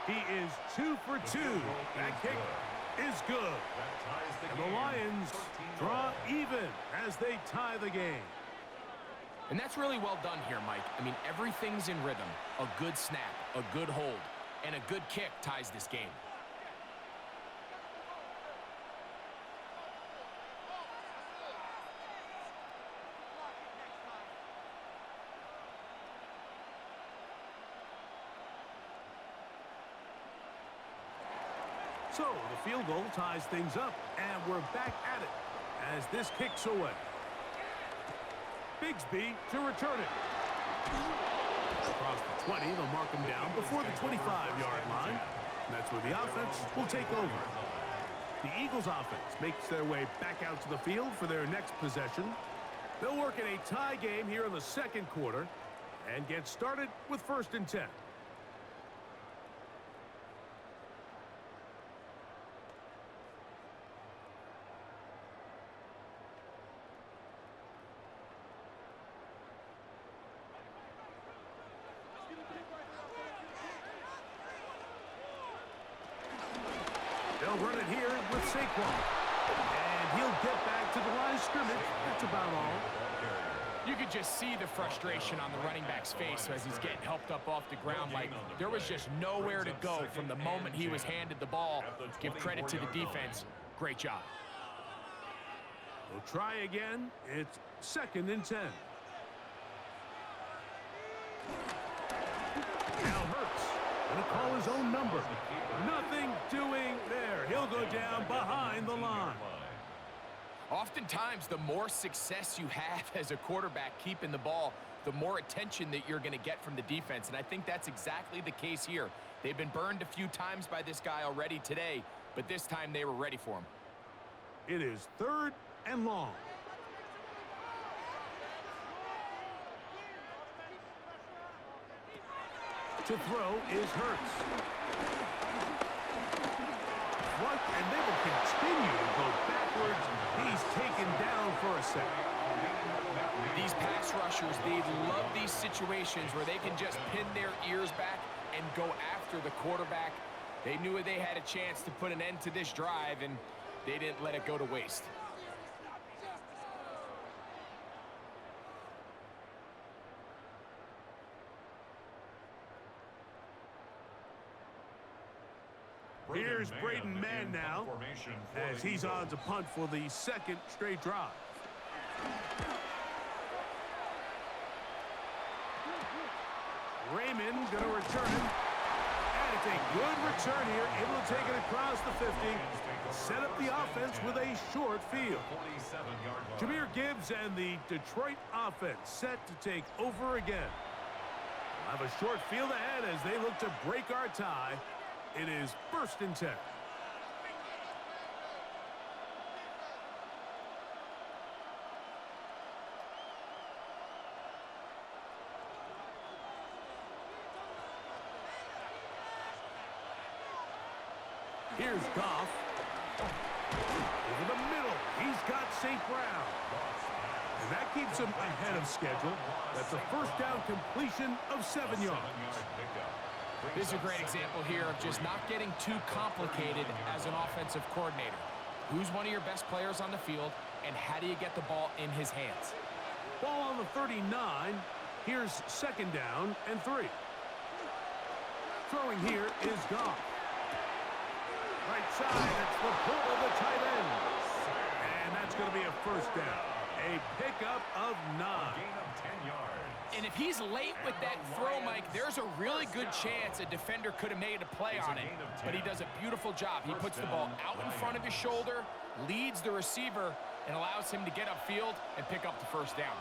He is 2 for 2. That kick is good. And the Lions draw even as they tie the game. And that's really well done here, Mike. I mean, everything's in rhythm. A good snap, a good hold, and a good kick ties this game. So the field goal ties things up, and we're back at it as this kicks away. Bigsby to return it. Across the 20, they'll mark him down before the 25-yard line. And that's where the offense will take over. The Eagles offense makes their way back out to the field for their next possession. They'll work in a tie game here in the 2nd quarter and get started with 1st and 10. They'll run it here with Saquon. And he'll get back to the line of scrimmage. That's about all. You could just see the frustration on the running back's face as he's getting helped up off the ground. Like, there was just nowhere to go from the moment he was handed the ball. Give credit to the defense. Great job. We'll try again. It's 2nd and 10. Now Hurts going to call his own number. Nothing doing there. He'll go down behind the line. Oftentimes, the more success you have as a quarterback keeping the ball, the more attention that you're going to get from the defense. And I think that's exactly the case here. They've been burned a few times by this guy already today, but this time they were ready for him. It is 3rd and long. To throw is Hurts. And they will continue to go backwards. He's taken down for a second. These pass rushers, they love these situations where they can just pin their ears back and go after the quarterback. They knew they had a chance to put an end to this drive, and they didn't let it go to waste. Here's Braden Mann now, as he's on to punt for the second straight drive. Raymond going to return him. And it's a good return here, able to take it across the 50. Set up the offense with a short field. Jahmyr Gibbs and the Detroit offense set to take over again. We'll have a short field ahead as they look to break our tie. It is 1st and 10. Here's Goff. Over the middle. He's got St. Brown. And that keeps him ahead of schedule. That's a first down completion of 7 yards. This is a great example here of just not getting too complicated as an offensive coordinator. Who's one of your best players on the field, and how do you get the ball in his hands? Ball on the 39. Here's 2nd down and 3. Throwing here is Goff. Right side, it's Laporta, the tight end. And that's going to be a first down. A pickup of 9. And if he's late with that throw, Mike, there's a really good chance a defender could have made a play on it. But he does a beautiful job. He puts the ball out in front of his shoulder, leads the receiver, and allows him to get upfield and pick up the first down.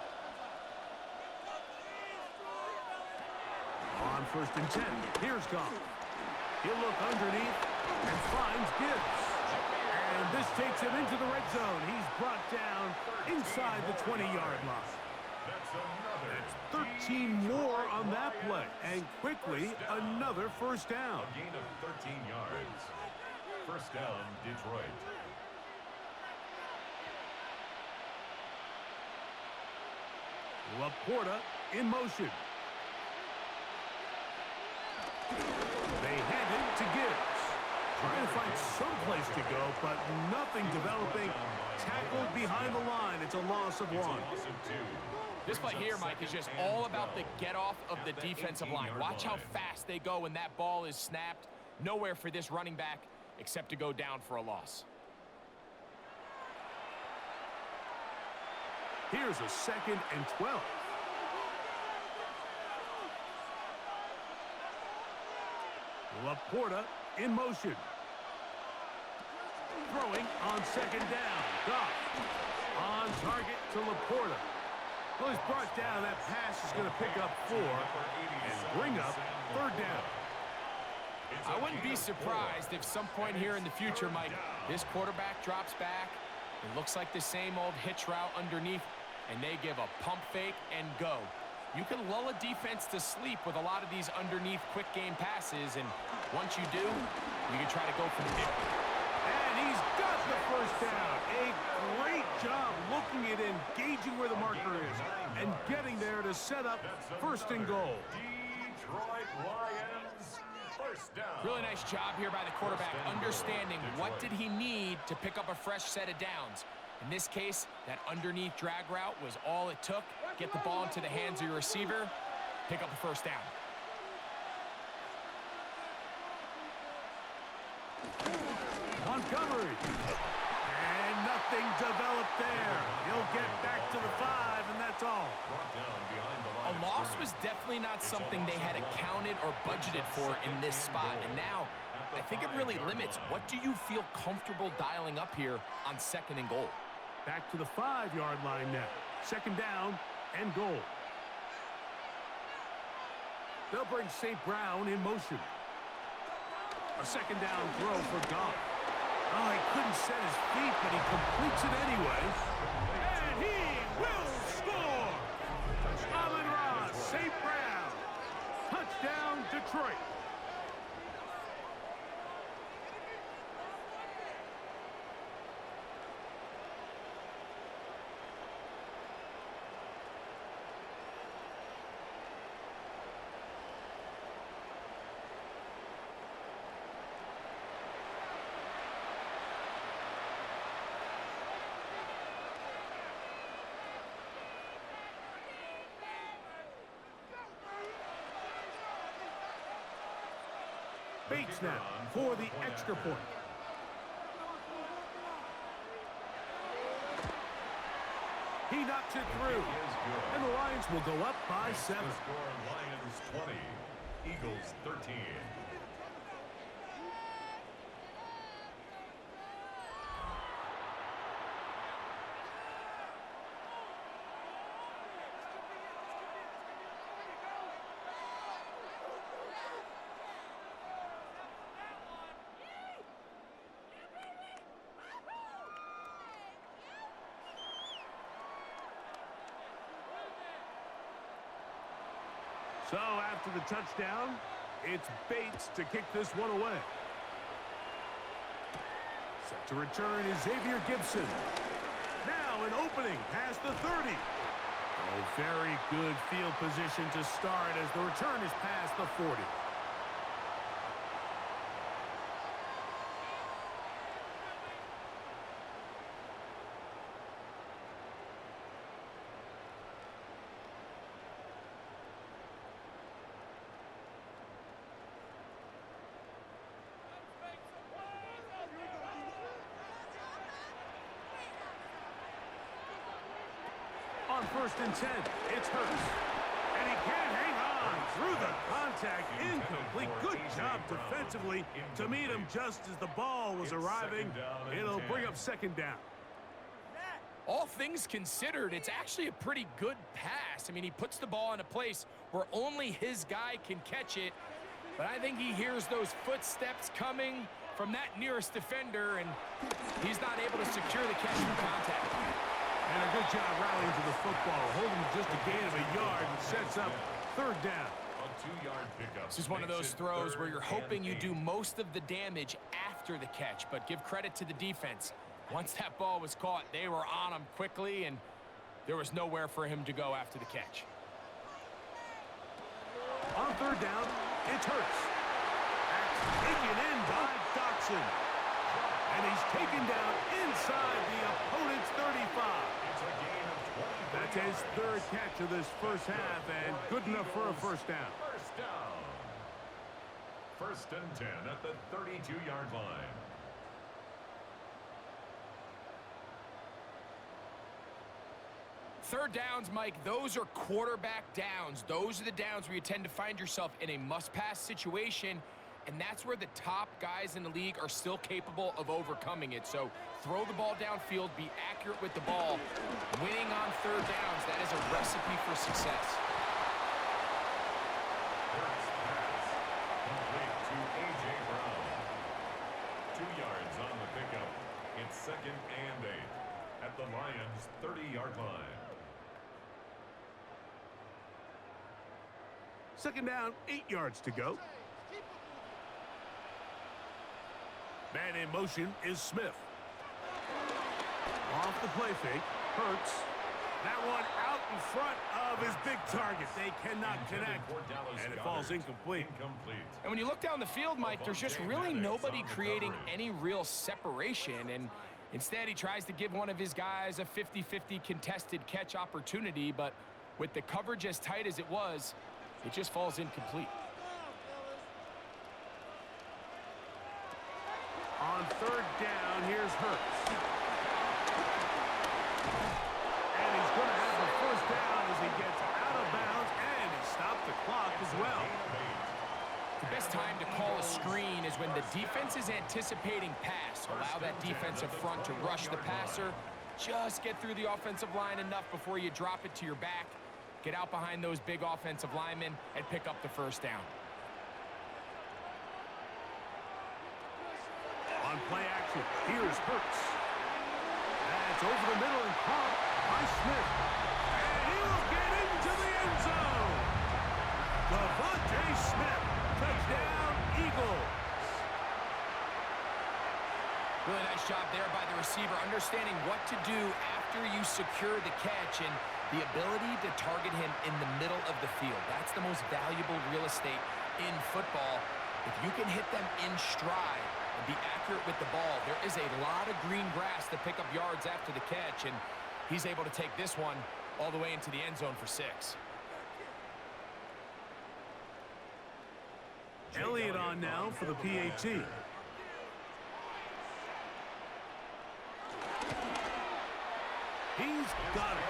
On 1st and 10, here's Goff. He'll look underneath and finds Gibbs. And this takes him into the red zone. He's brought down inside the 20-yard line. That's 13 more on that play. And quickly, another first down. A gain of 13 yards. First down, Detroit. Laporta in motion. They hand it to Gibbs. Trying to find some place to go, but nothing developing. Tackled behind the line. It's a loss of 1. This play here, Mike, is just all about the get-off of the defensive line. Watch how fast they go when that ball is snapped. Nowhere for this running back except to go down for a loss. Here's a 2nd and 12. Laporta in motion. Throwing on 2nd down. Goff on target to Laporta. Well, he's brought down. That pass is going to pick up 4 and bring up 3rd down. I wouldn't be surprised if some point here in the future, Mike, this quarterback drops back. It looks like the same old hitch route underneath, and they give a pump fake and go. You can lull a defense to sleep with a lot of these underneath quick game passes, and once you do, you can try to go for the pick. And he's got the first down. A great job looking at him, gauging where the marker is, and getting there to set up 1st and goal. Detroit Lions, first down. Really nice job here by the quarterback, understanding what did he need to pick up a fresh set of downs. In this case, that underneath drag route was all it took. Get the ball into the hands of your receiver, pick up the first down. Montgomery. And nothing developed there. He'll get back to the 5, and that's all. A loss was definitely not something they had accounted or budgeted for in this spot. And now, I think it really limits. What do you feel comfortable dialing up here on 2nd and goal? Back to the 5-yard line now. 2nd down and goal. They'll bring St. Brown in motion. A 2nd down throw for Goff. Oh, he couldn't set his feet, but he completes it anyway. And he will score! Amon-Ra, St. Brown. Touchdown, Detroit. Bates now for the extra point. He knocks it through. And the Lions will go up by 7. The score, Lions 20, Eagles 13. So after the touchdown, it's Bates to kick this one away. Set to return is Xavier Gibson. Now an opening past the 30. Oh, very good field position to start as the return is past the 40. On 1st and 10, it's Hurts. And he can't hang on through the contact. Incomplete. Good job defensively to meet him just as the ball was arriving. It'll bring up 2nd down. All things considered, it's actually a pretty good pass. I mean, he puts the ball in a place where only his guy can catch it. But I think he hears those footsteps coming from that nearest defender, and he's not able to secure the catch from contact. And a good job rallying to the football, holding just a gain of a yard and sets up 3rd down. A 2-yard pickup. This is one of those throws where you're hoping you do most of the damage after the catch, but give credit to the defense. Once that ball was caught, they were on him quickly, and there was nowhere for him to go after the catch. On 3rd down, it's Hurts. Taken in by Dotson. And he's taken down inside the opponent's 35. That's his 3rd catch of this first half, and good enough for a 1st down. 1st down. 1st and 10 at the 32-yard line. Third downs, Mike, those are quarterback downs. Those are the downs where you tend to find yourself in a must-pass situation, and that's where the top guys in the league are still capable of overcoming it. So throw the ball downfield, be accurate with the ball. Winning on 3rd downs, that is a recipe for success. Hurts pass. Complete to A.J. Brown. 2 yards on the pickup. It's 2nd and 8 at the Lions' 30-yard line. 2nd down, 8 yards to go. Man in motion is Smith. Off the play fake, Hurts. That one out in front of his big target. They cannot connect, and it falls incomplete. And when you look down the field, Mike, there's just really nobody creating any real separation, and instead he tries to give one of his guys a 50-50 contested catch opportunity, but with the coverage as tight as it was, it just falls incomplete. On 3rd down, here's Hurts. And he's going to have the 1st down as he gets out of bounds, and he stopped the clock as well. The best time to call a screen is when the defense is anticipating pass. Allow that defensive front to rush the passer. Just get through the offensive line enough before you drop it to your back. Get out behind those big offensive linemen and pick up the 1st down. On play action, here's Hurts. That's over the middle and caught by Smith. And he will get into the end zone. Devontae Smith, touchdown, Eagles. Really nice job there by the receiver, understanding what to do after you secure the catch and the ability to target him in the middle of the field. That's the most valuable real estate in football. If you can hit them in stride and be accurate with the ball, there is a lot of green grass to pick up yards after the catch, and he's able to take this one all the way into the end zone for 6. Elliott on now for the PAT. He's got it.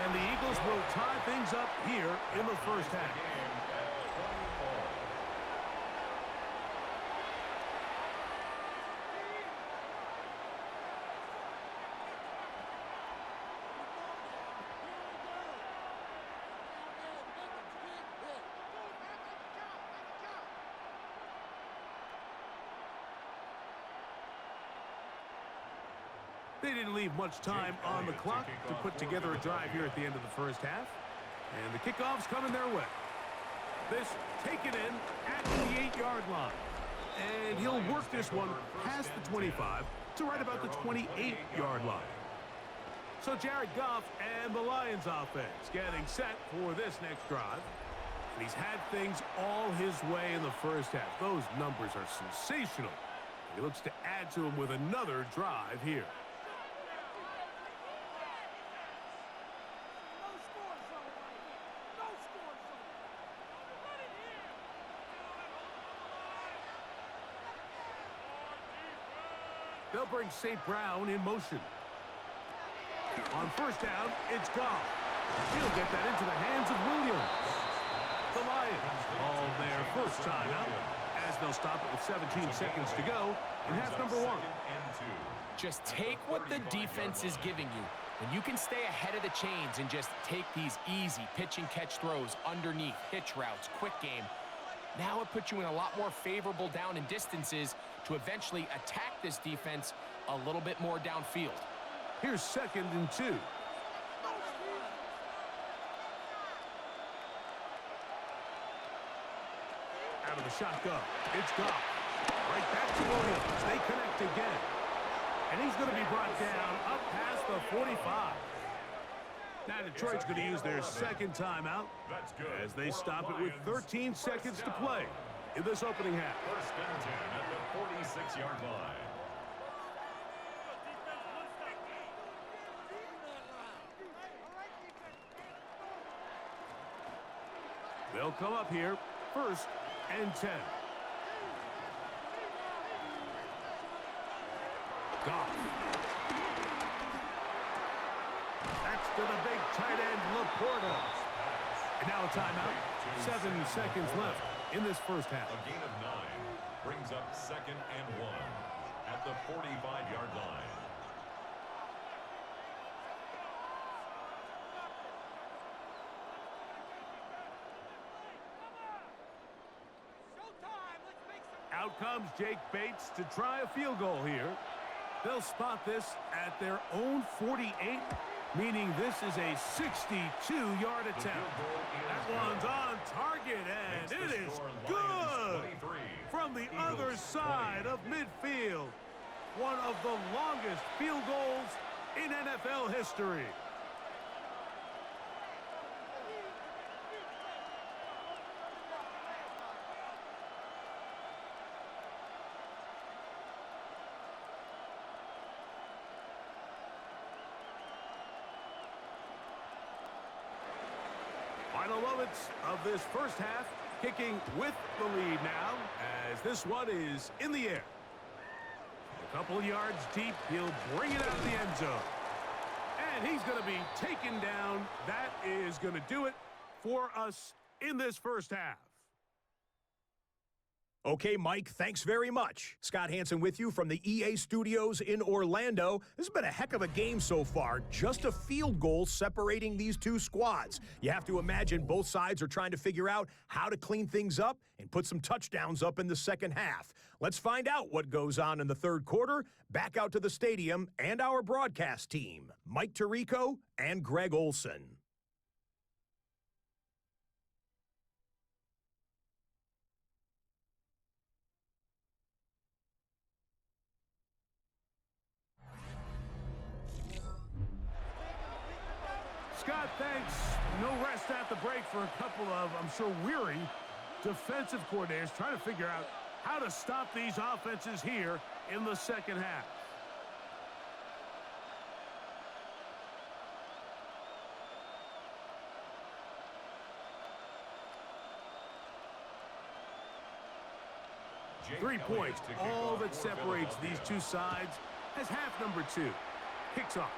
And the Eagles will tie things up here in the first half. They didn't leave much time on the clock to put together a drive here at the end of the first half. And the kickoff's coming their way. This taken in at the 8-yard line. And he'll work this one past the 25 to right about the 28-yard line. So Jared Goff and the Lions offense getting set for this next drive. And he's had things all his way in the first half. Those numbers are sensational. He looks to add to them with another drive here. They'll bring St. Brown in motion. On first down, it's Goff. He'll get that into the hands of Williams. The Lions call their first timeout as they'll stop it with 17 seconds to go in half number 1. Just take what the defense is giving you. When you can stay ahead of the chains and just take these easy pitch and catch throws underneath, hitch routes, quick game, now it puts you in a lot more favorable down and distances to eventually attack this defense a little bit more downfield. Here's 2nd and 2. Out of the shotgun, it's Goff. Right back to Williams. They connect again. And he's going to be brought down up past the 45. Now Detroit's going to use their second timeout as they stop it with 13 seconds to play in this opening half. 1st and 10 at the 46-yard line. They'll come up here, 1st and 10. Goff. That's to the big tight end, Laporta. And now a timeout. 7 seconds left in this first half. A gain of 9 brings up 2nd and 1 at the 45-yard line. Out comes Jake Bates to try a field goal here. They'll spot this at their own 48, meaning this is a 62-yard attempt. That one's on target, and it is good from the other side of midfield. One of the longest field goals in NFL history. Final moments of this first half, kicking with the lead now as this one is in the air. A couple yards deep, he'll bring it out of the end zone. And he's going to be taken down. That is going to do it for us in this first half. Okay, Mike, thanks very much. Scott Hansen with you from the EA Studios in Orlando. This has been a heck of a game so far. Just a field goal separating these two squads. You have to imagine both sides are trying to figure out how to clean things up and put some touchdowns up in the second half. Let's find out what goes on in the third quarter. Back out to the stadium and our broadcast team, Mike Tirico and Greg Olson. Scott, thanks. No rest at the break for a couple of, I'm sure, weary defensive coordinators trying to figure out how to stop these offenses here in the second half. 3 points, all that separates these two sides, as half number 2 kicks off.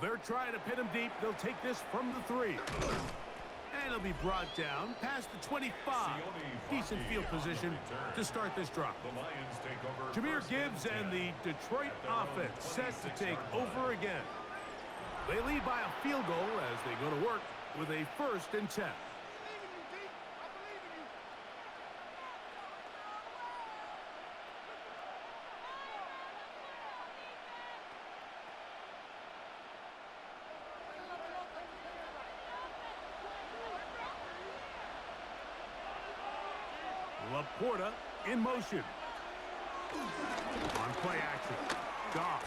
They're trying to pin him deep. They'll take this from the 3. And it'll be brought down past the 25. Decent field position to start this drive. Jahmyr Gibbs and the Detroit offense set to take over again. They lead by a field goal as they go to work with a 1st and 10. Laporta in motion. On play action. Goff.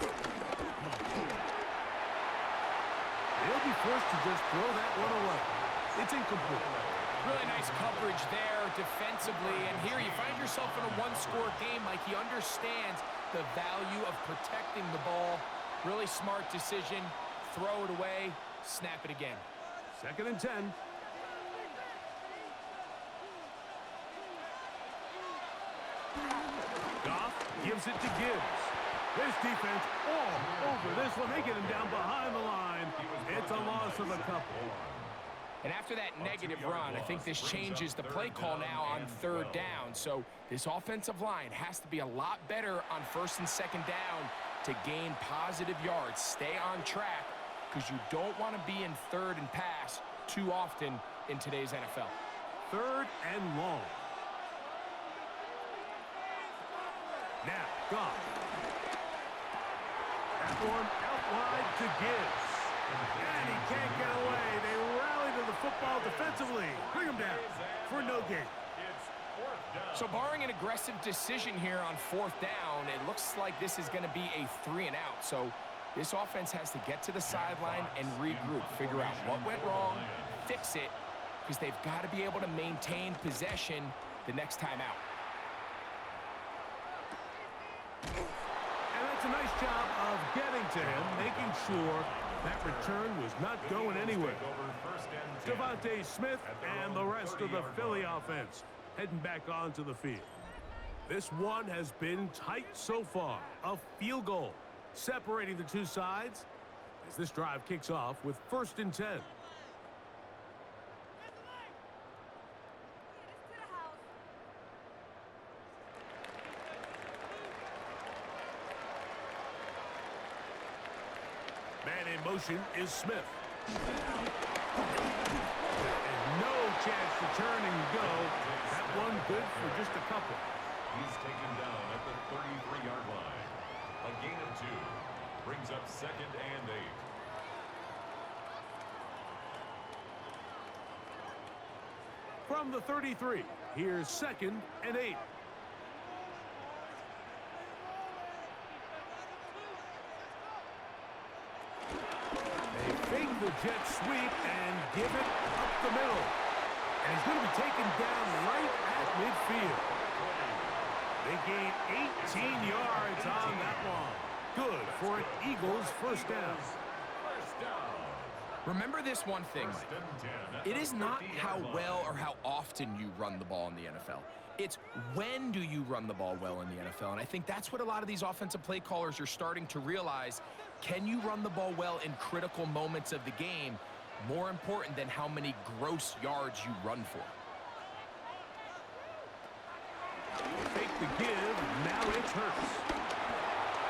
He'll be forced to just throw that one away. It's incomplete. Really nice coverage there defensively. And here you find yourself in a one-score game. Like, he understands the value of protecting the ball. Really smart decision. Throw it away. Snap it again. 2nd and 10. Goff gives it to Gibbs. This defense all over this one. They get him down behind the line. It's a loss of a couple. And after that negative run, I think this changes the play call now on 3rd down. So this offensive line has to be a lot better on 1st and 2nd down to gain positive yards. Stay on track, because you don't want to be in 3rd and pass too often in today's NFL. 3rd and long. Now, Goff. That one out wide to Gibbs. And he can't get away. They rally to the football defensively. Bring him down for no gain. So barring an aggressive decision here on 4th down, it looks like this is going to be a 3 and out. So this offense has to get to the sideline and regroup, figure out what went wrong, fix it, because they've got to be able to maintain possession the next time out. And that's a nice job of getting to him, making sure that return was not going anywhere. Devontae Smith and the rest of the Philly offense heading back onto the field. This one has been tight so far. A field goal separating the two sides as this drive kicks off with 1st and 10. Man in motion is Smith. And no chance to turn and go. That one good for just a couple. He's taken down at the 33-yard line. A gain of 2 brings up 2nd and 8. From the 33, here's 2nd and 8. Fake the jet sweep and give it up the middle. And he's going to be taken down right at midfield. They gain 18 yards on that one. Good for an Eagles 1st down. Remember this one thing, Mike. It is not how well or how often you run the ball in the NFL. It's when do you run the ball well in the NFL. And I think that's what a lot of these offensive play callers are starting to realize. Can you run the ball well in critical moments of the game? More important than how many gross yards you run for. Fake the give. Now it's Hurts.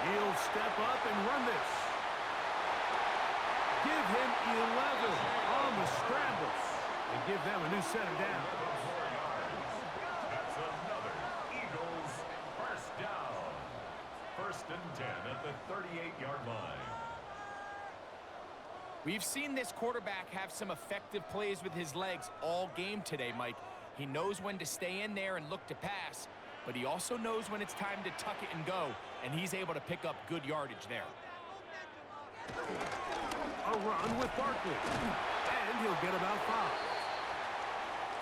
He'll step up and run this. Give him 11 on the scrambles and give them a new set of downs. That's another Eagles 1st down. 1st and 10 at the 38-yard line. We've seen this quarterback have some effective plays with his legs all game today, Mike. He knows when to stay in there and look to pass, but he also knows when it's time to tuck it and go, and he's able to pick up good yardage there. A run with Barkley, and he'll get about 5.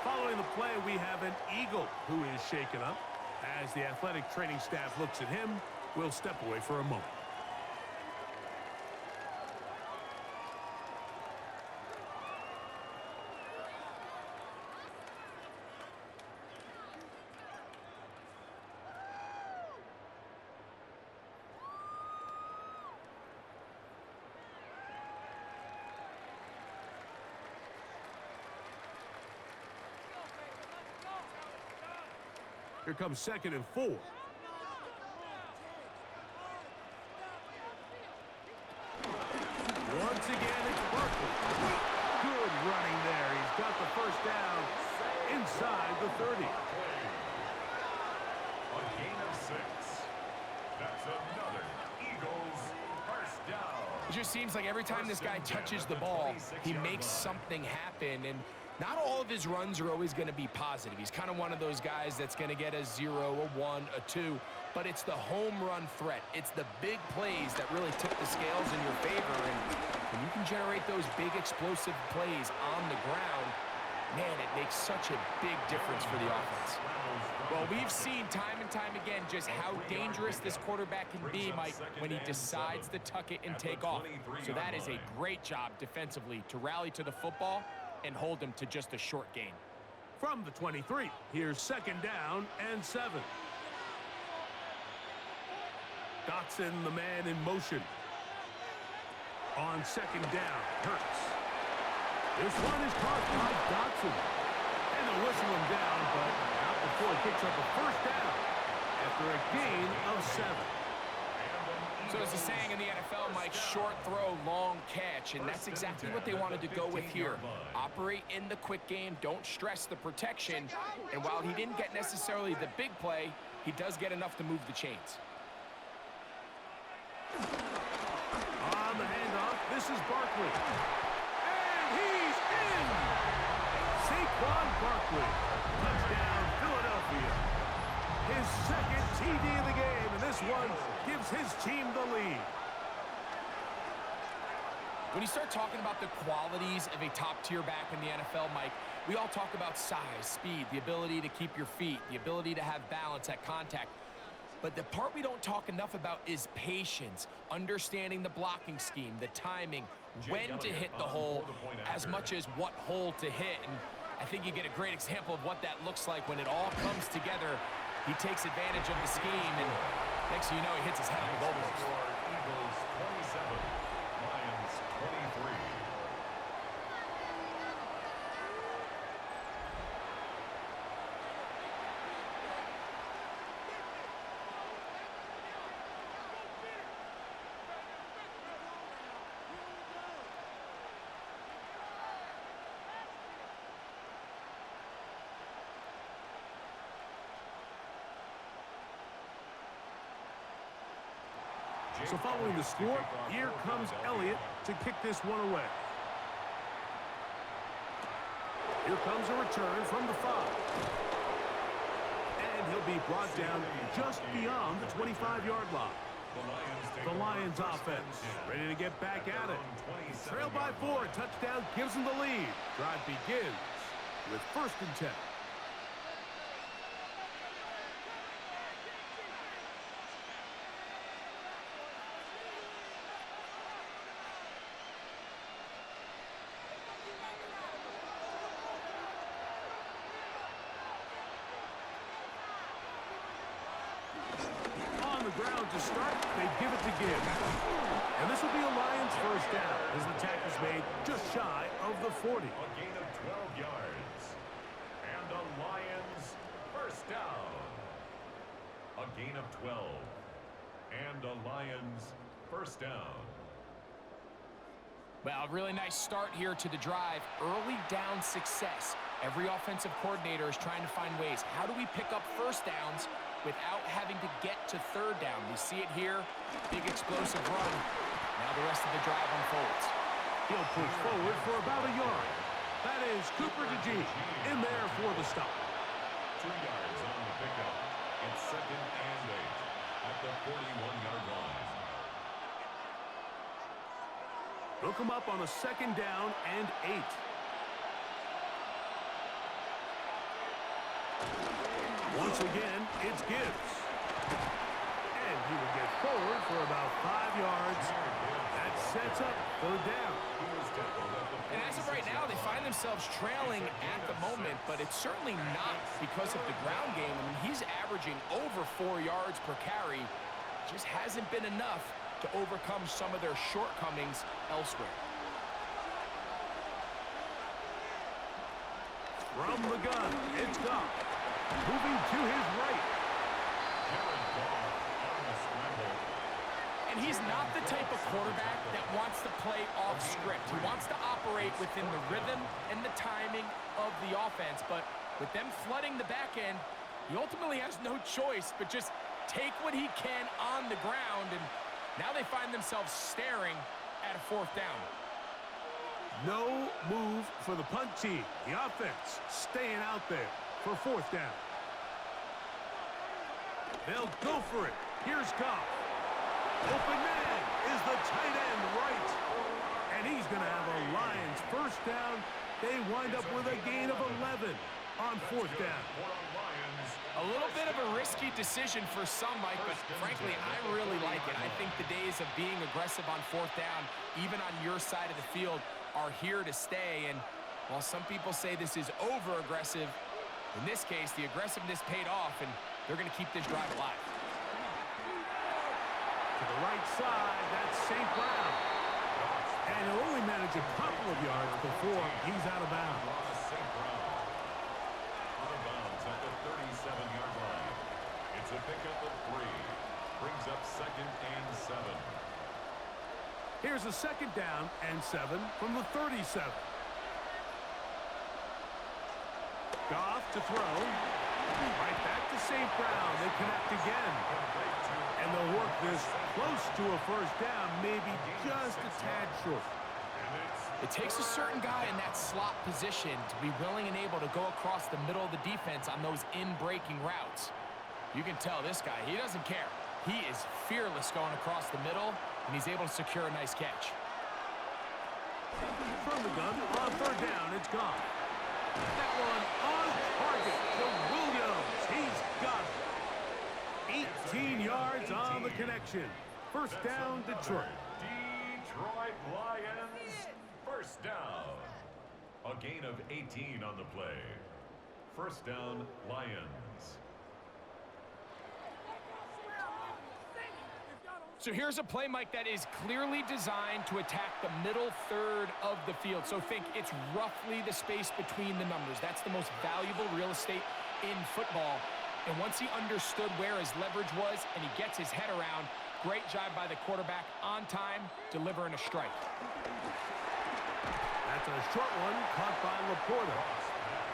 Following the play, we have an Eagle who is shaken up. As the athletic training staff looks at him, we'll step away for a moment. Here comes 2nd and 4. Once again, it's Barkley. Good running there. He's got the first down inside the 30. A gain of 6. That's another Eagles first down. It just seems like every time this guy touches the ball, he makes something happen. And not all of his runs are always going to be positive. He's kind of one of those guys that's going to get a 0, a 1, a 2. But it's the home run threat. It's the big plays that really tip the scales in your favor. And when you can generate those big explosive plays on the ground, man, it makes such a big difference for the offense. Well, we've seen time and time again just how dangerous this quarterback can be, Mike, when he decides to tuck it and take off. So that is a great job defensively to rally to the football and hold him to just a short gain. From the 23, here's 2nd down and 7. Dotson, the man in motion. On 2nd down, Hurts. This one is caught by Dotson. And they'll whistle him down, but not before he picks up a first down after a gain of 7. So as the saying in the NFL, Mike, short throw, long catch, and that's exactly what they wanted to go with here. Operate in the quick game, don't stress the protection, and while he didn't get necessarily the big play, he does get enough to move the chains. On the handoff, this is Barkley. And he's in! Saquon Barkley. Touchdown, Philadelphia. His 2nd TD of the game, and this one gives his team the lead. When you start talking about the qualities of a top-tier back in the NFL, Mike, we all talk about size, speed, the ability to keep your feet, the ability to have balance at contact. But the part we don't talk enough about is patience, understanding the blocking scheme, the timing, when to hit the hole, as much as what hole to hit. And I think you get a great example of what that looks like when it all comes together. He takes advantage of the scheme, and next thing you know, he hits his head on the goalpost. Eagles 27, Lions 23. So following the score, here comes Elliott to kick this one away. Here comes a return from the 5. And he'll be brought down just beyond the 25-yard line. The Lions offense ready to get back at it. Trailed by 4, touchdown gives them the lead. Drive begins with 1st and 10. Ground to start, they give it to Gibbs. And this will be a Lions first down as the tackle is made just shy of the 40. A gain of 12 yards. And a Lions first down. A gain of 12. And a Lions first down. Well, a really nice start here to the drive. Early down success. Every offensive coordinator is trying to find ways. How do we pick up first downs without having to get to 3rd down? We see it here. Big explosive run. Now the rest of the drive unfolds. He'll push forward for about a yard. That is Cooper DeGene in there for the stop. 2 yards on the pickup. It's 2nd and 8 at the 41-yard line. They'll come up on a 2nd down and 8. Once again, it's Gibbs. And he will get forward for about 5 yards. That sets up 3rd down. And as of right now, they find themselves trailing at the moment, but it's certainly not because of the ground game. I mean, he's averaging over 4 yards per carry. Just hasn't been enough to overcome some of their shortcomings elsewhere. From the gun, it's Goff. Moving to his right. Jared Goff on the scramble. And he's not the type of quarterback that wants to play off script. He wants to operate within the rhythm and the timing of the offense. But with them flooding the back end, he ultimately has no choice but just take what he can on the ground. And now they find themselves staring at a fourth down. No move for the punt team. The offense staying out there for fourth down. They'll go for it. Here's Goff. Open man is the tight end right. And he's going to have a Lions first down. They wind up with a gain of 11 on fourth down. A little bit of a risky decision for some, Mike, but frankly, I really like it. I think the days of being aggressive on fourth down, even on your side of the field, are here to stay. And while some people say this is over-aggressive, in this case, the aggressiveness paid off, and they're going to keep this drive alive. To the right side, that's St. Brown. And he'll only manage a couple of yards before he's out of bounds. St. Brown out of bounds at the 37-yard line. It's a pickup of 3. Brings up 2nd and 7. Here's a 2nd down and 7 from the 37. Goff to throw. Right back to St. Brown. They connect again. And they'll work this close to a first down, maybe just a tad short. It takes a certain guy in that slot position to be willing and able to go across the middle of the defense on those in-breaking routes. You can tell this guy, he doesn't care. He is fearless going across the middle, and he's able to secure a nice catch. From the gun, on third down, it's gone. That one on target to Williams. He's got it. 18 yards on the connection. First down, Detroit. Detroit Lions, first down. A gain of 18 on the play. First down, Lions. So here's a play, Mike, that is clearly designed to attack the middle third of the field. So think it's roughly the space between the numbers. That's the most valuable real estate in football. And once he understood where his leverage was and he gets his head around, great job by the quarterback on time, delivering a strike. That's a short one caught by Laporta.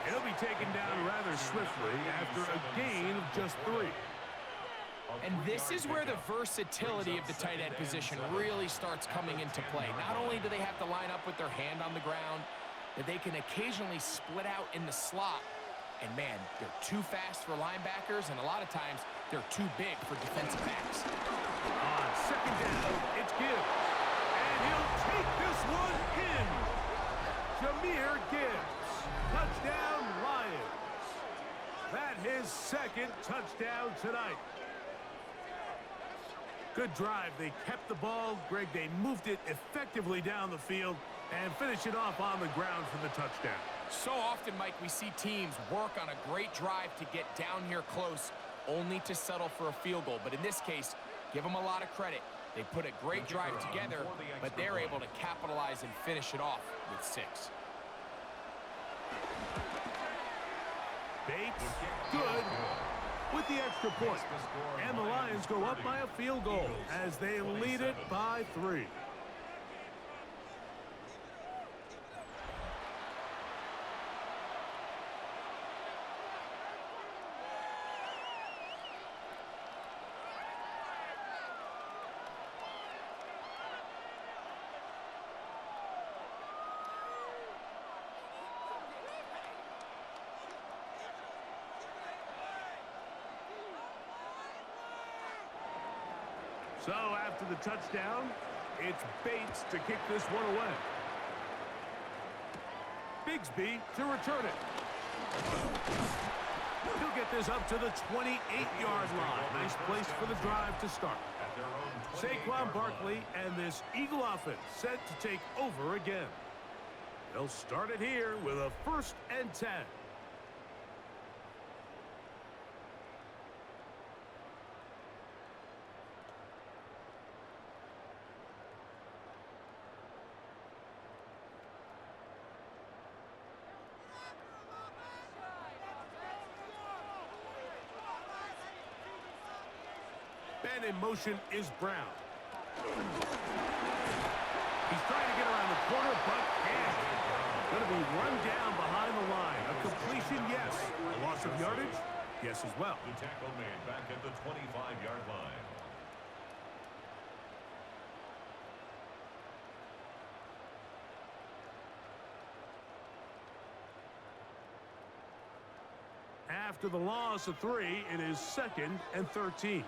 It'll be taken down rather swiftly after a gain of just 3. And this is where the versatility of the tight end position really starts coming into play. Not only do they have to line up with their hand on the ground, but they can occasionally split out in the slot. And man, they're too fast for linebackers, and a lot of times they're too big for defensive backs. On second down, it's Gibbs. And he'll take this one in. Jahmyr Gibbs. Touchdown, Lions. That his 2nd touchdown tonight. Good drive. They kept the ball. Greg, they moved it effectively down the field and finished it off on the ground for the touchdown. So often, Mike, we see teams work on a great drive to get down here close, only to settle for a field goal. But in this case, give them a lot of credit. They put a great drive together, but they're able to capitalize and finish it off with 6. Bates, good with the extra point. And the Lions go up by a field goal as they lead it by 3. So after the touchdown, it's Bates to kick this one away. Bigsby to return it. He'll get this up to the 28-yard line. Nice place for the drive to start. Saquon Barkley and this Eagle offense set to take over again. They'll start it here with a 1st and 10. And in motion is Brown. He's trying to get around the corner, but can't. Going to be run down behind the line. A completion, yes. A loss of yardage, yes as well. The tackle made back at the 25-yard line. After the loss of 3, it is 2nd and 13.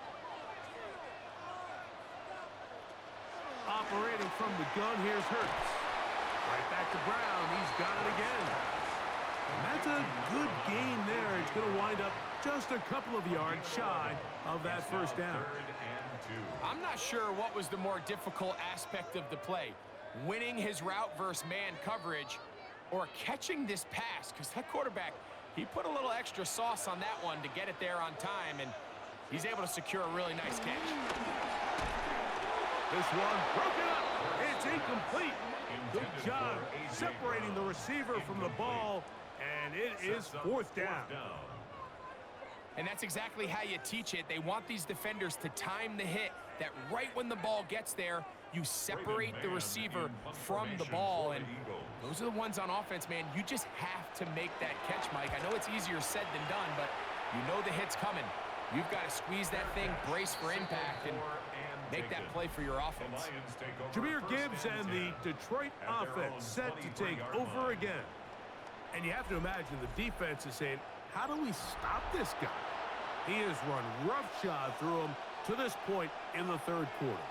Operating from the gun, here's Hurts. Right back to Brown. He's got it again. And that's a good gain there. It's going to wind up just a couple of yards shy of that first down. 3rd and 2. I'm not sure what was the more difficult aspect of the play, winning his route versus man coverage or catching this pass, because that quarterback, he put a little extra sauce on that one to get it there on time, and he's able to secure a really nice catch. This one broken up. It's incomplete. Good job separating the receiver from the ball, and it is 4th down. And that's exactly how you teach it. They want these defenders to time the hit, that right when the ball gets there, you separate the receiver from the ball. And those are the ones on offense, man. You just have to make that catch, Mike. I know it's easier said than done, but you know the hit's coming. You've got to squeeze that thing, brace for impact, and make that play for your offense. Jahmyr Gibbs and the Detroit offense set to take over again. And you have to imagine the defense is saying, how do we stop this guy? He has run roughshod through him to this point in the 3rd quarter.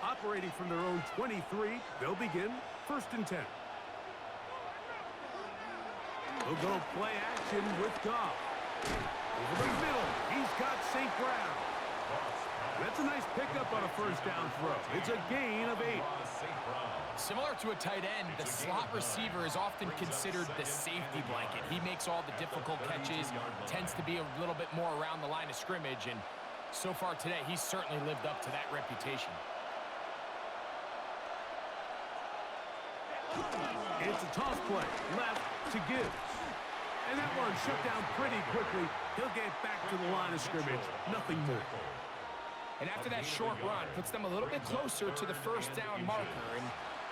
Operating from their own 23, they'll begin 1st and 10. They'll go play action with Goff. Over the middle, he's got St. Brown. That's a nice pickup on a 1st down throw. It's a gain of 8. Similar to a tight end, the slot receiver is often considered the safety blanket. He makes all the difficult catches, tends to be a little bit more around the line of scrimmage, and so far today, he's certainly lived up to that reputation. It's a toss play, left to Gibbs. And that one shut down pretty quickly. He'll get back to the line of scrimmage, nothing more. And after that short run, puts them a little bit closer to the 1st down marker, and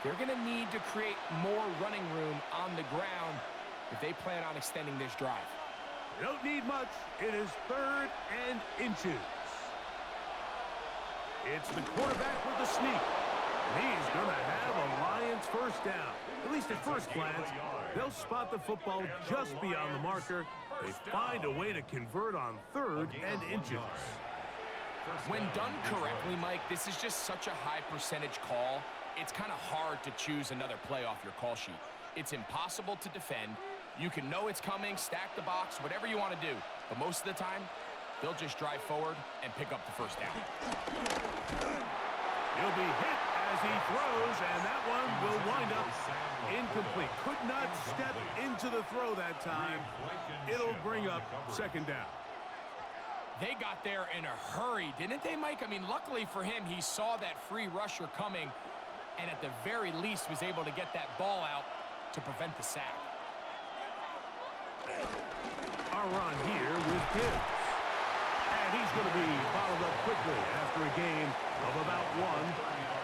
they're going to need to create more running room on the ground if they plan on extending this drive. They don't need much. It is 3rd and inches. It's the quarterback with the sneak. He's going to have a Lions 1st down. At least at first glance, they'll spot the football just beyond the marker. They find a way to convert on 3rd and inches. When done correctly, Mike, this is just such a high percentage call. It's kind of hard to choose another play off your call sheet. It's impossible to defend. You can know it's coming, stack the box, whatever you want to do. But most of the time, they'll just drive forward and pick up the 1st down. He'll be hit as he throws, and that one will wind up incomplete. Could not step into the throw that time. It'll bring up 2nd down. They got there in a hurry, didn't they, Mike? I mean, luckily for him, he saw that free rusher coming, and at the very least was able to get that ball out to prevent the sack. Our run here with Gibbs. And he's going to be bottled up quickly after a gain of about 1.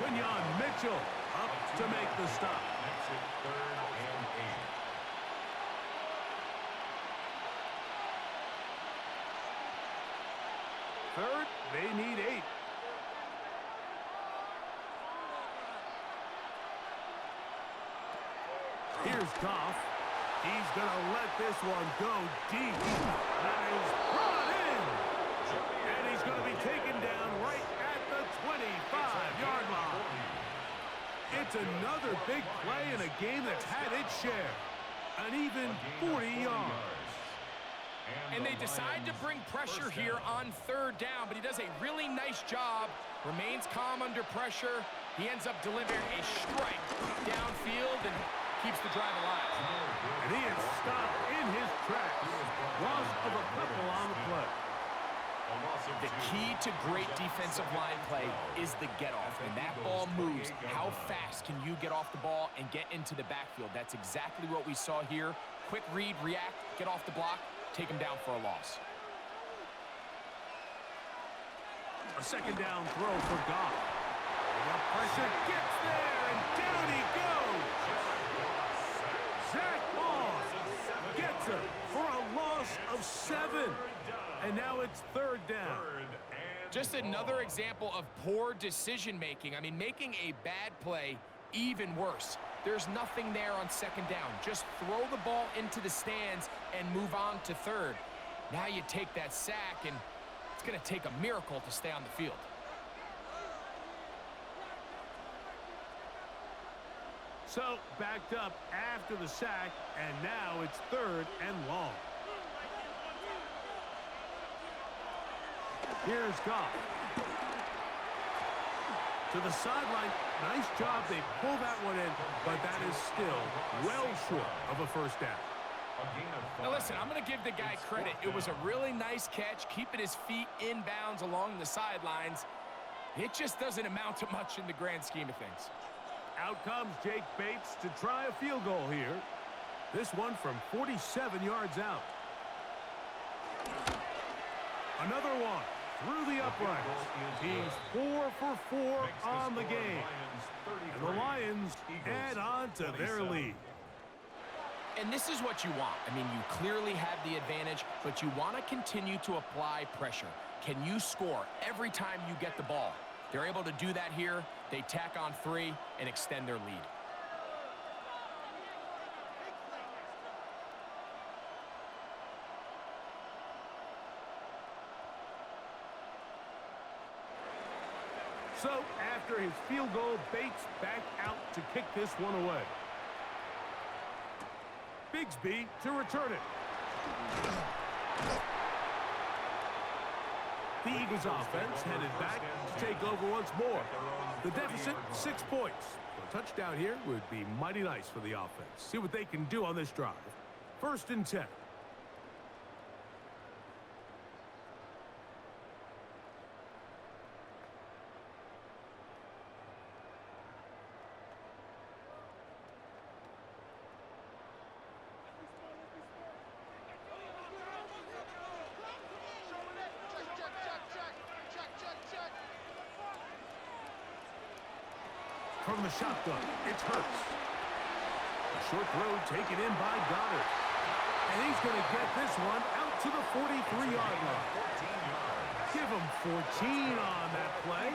Quinyon Mitchell up to make the stop. Makes it 3rd and 8. 3rd, they need 8. Here's Goff. He's going to let this one go deep. That is brought in. And he's going to be taken down right at the 25-yard line. It's another big play in a game that's had its share. An even 40 yards. And they decide to bring pressure here on 3rd down, but he does a really nice job, remains calm under pressure. He ends up delivering a strike downfield and keeps the drive alive. And he is stopped in his tracks. Loss of a couple on the play. The key to great defensive line play is the get-off. When that ball moves, how fast can you get off the ball and get into the backfield? That's exactly what we saw here. Quick read, react, get off the block, take him down for a loss. A second down throw for Goff. The pressure gets there, and down he goes. Zach Moss gets him for a loss of 7. And now it's third down. Just another example of poor decision-making. I mean, making a bad play even worse. There's nothing there on second down. Just throw the ball into the stands and move on to third. Now you take that sack, and it's going to take a miracle to stay on the field. So, backed up after the sack, and now it's third and long. Here's Goff. To the sideline. Nice job. They pull that one in, but that is still well short of a first down. Now listen, I'm going to give the guy credit. It was a really nice catch, keeping his feet in bounds along the sidelines. It just doesn't amount to much in the grand scheme of things. Out comes Jake Bates to try a field goal here. This one from 47 yards out. Another one through the uprights. He's 4 for 4 on the game. And the Lions add on to their lead. And this is what you want. I mean, you clearly have the advantage, but you want to continue to apply pressure. Can you score every time you get the ball? They're able to do that here. They tack on 3 and extend their lead. So, after his field goal, Bates back out to kick this one away. Bigsby to return it. The Eagles offense headed back to take over once more. The deficit, 6 points. A touchdown here would be mighty nice for the offense. See what they can do on this drive. 1st and 10. From the shotgun, it's Hurts. A short throw taken in by Goddard. And he's going to get this one out to the 43-yard line. Give him 14 on that play.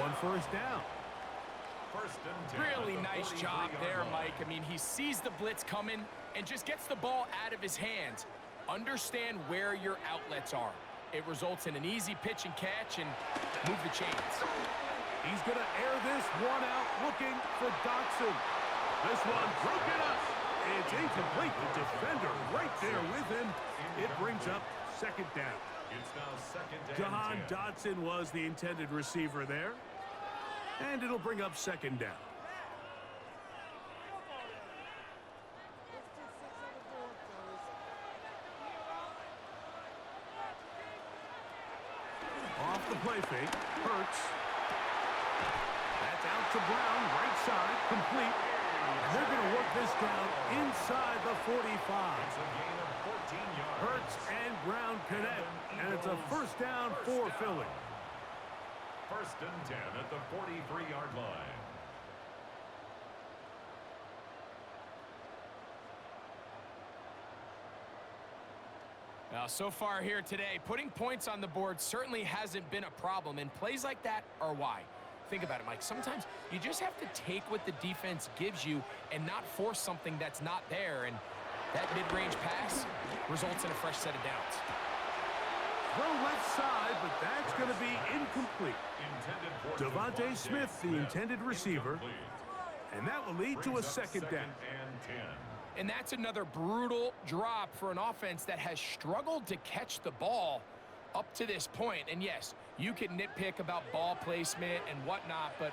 One first down. Really nice job there, Mike. I mean, he sees the blitz coming and just gets the ball out of his hands. Understand where your outlets are. It results in an easy pitch and catch and move the chains. He's going to air this one out, looking for Dotson. This one broken up. It's incomplete. The defender right there with him. It brings up second down. It's now second and Jahan 10. Dotson was the intended receiver there. And it'll bring up second down. Off the play fake, Hurts. That's out to Brown, right side, complete. And they're going to work this down inside the 45. It's a gain of 14 yards. Hurts and Brown connect, and it's a first down for Philly. 1st and 10 at the 43-yard line. Now, so far here today, putting points on the board certainly hasn't been a problem, and plays like that are why. Think about it, Mike. Sometimes you just have to take what the defense gives you and not force something that's not there, and that mid-range pass results in a fresh set of downs. Throw left side, but that's going to be incomplete. Devontae Smith, the intended receiver, and that will lead to a second down. And that's another brutal drop for an offense that has struggled to catch the ball up to this point. And yes, you can nitpick about ball placement and whatnot, but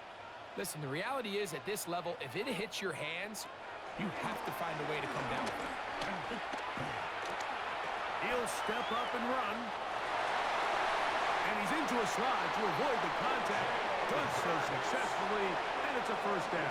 listen, the reality is at this level, if it hits your hands, you have to find a way to come down with it. He'll step up and run. And he's into a slide to avoid the contact. Does so successfully, and it's a first down.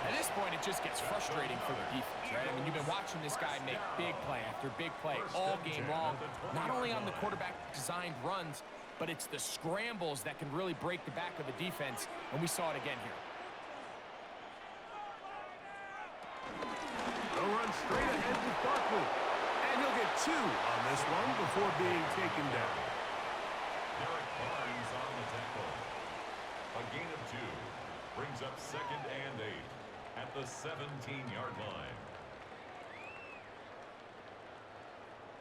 At this point, it just gets frustrating for the defense, right? I mean, you've been watching this guy make big play after big play all game long, not only on the quarterback-designed runs, but it's the scrambles that can really break the back of the defense, and we saw it again here. They'll run straight ahead with Barkley. And he'll get 2 on this one before being taken down. Derek Barnes on the tackle. A gain of 2 brings up 2nd and 8 at the 17-yard line.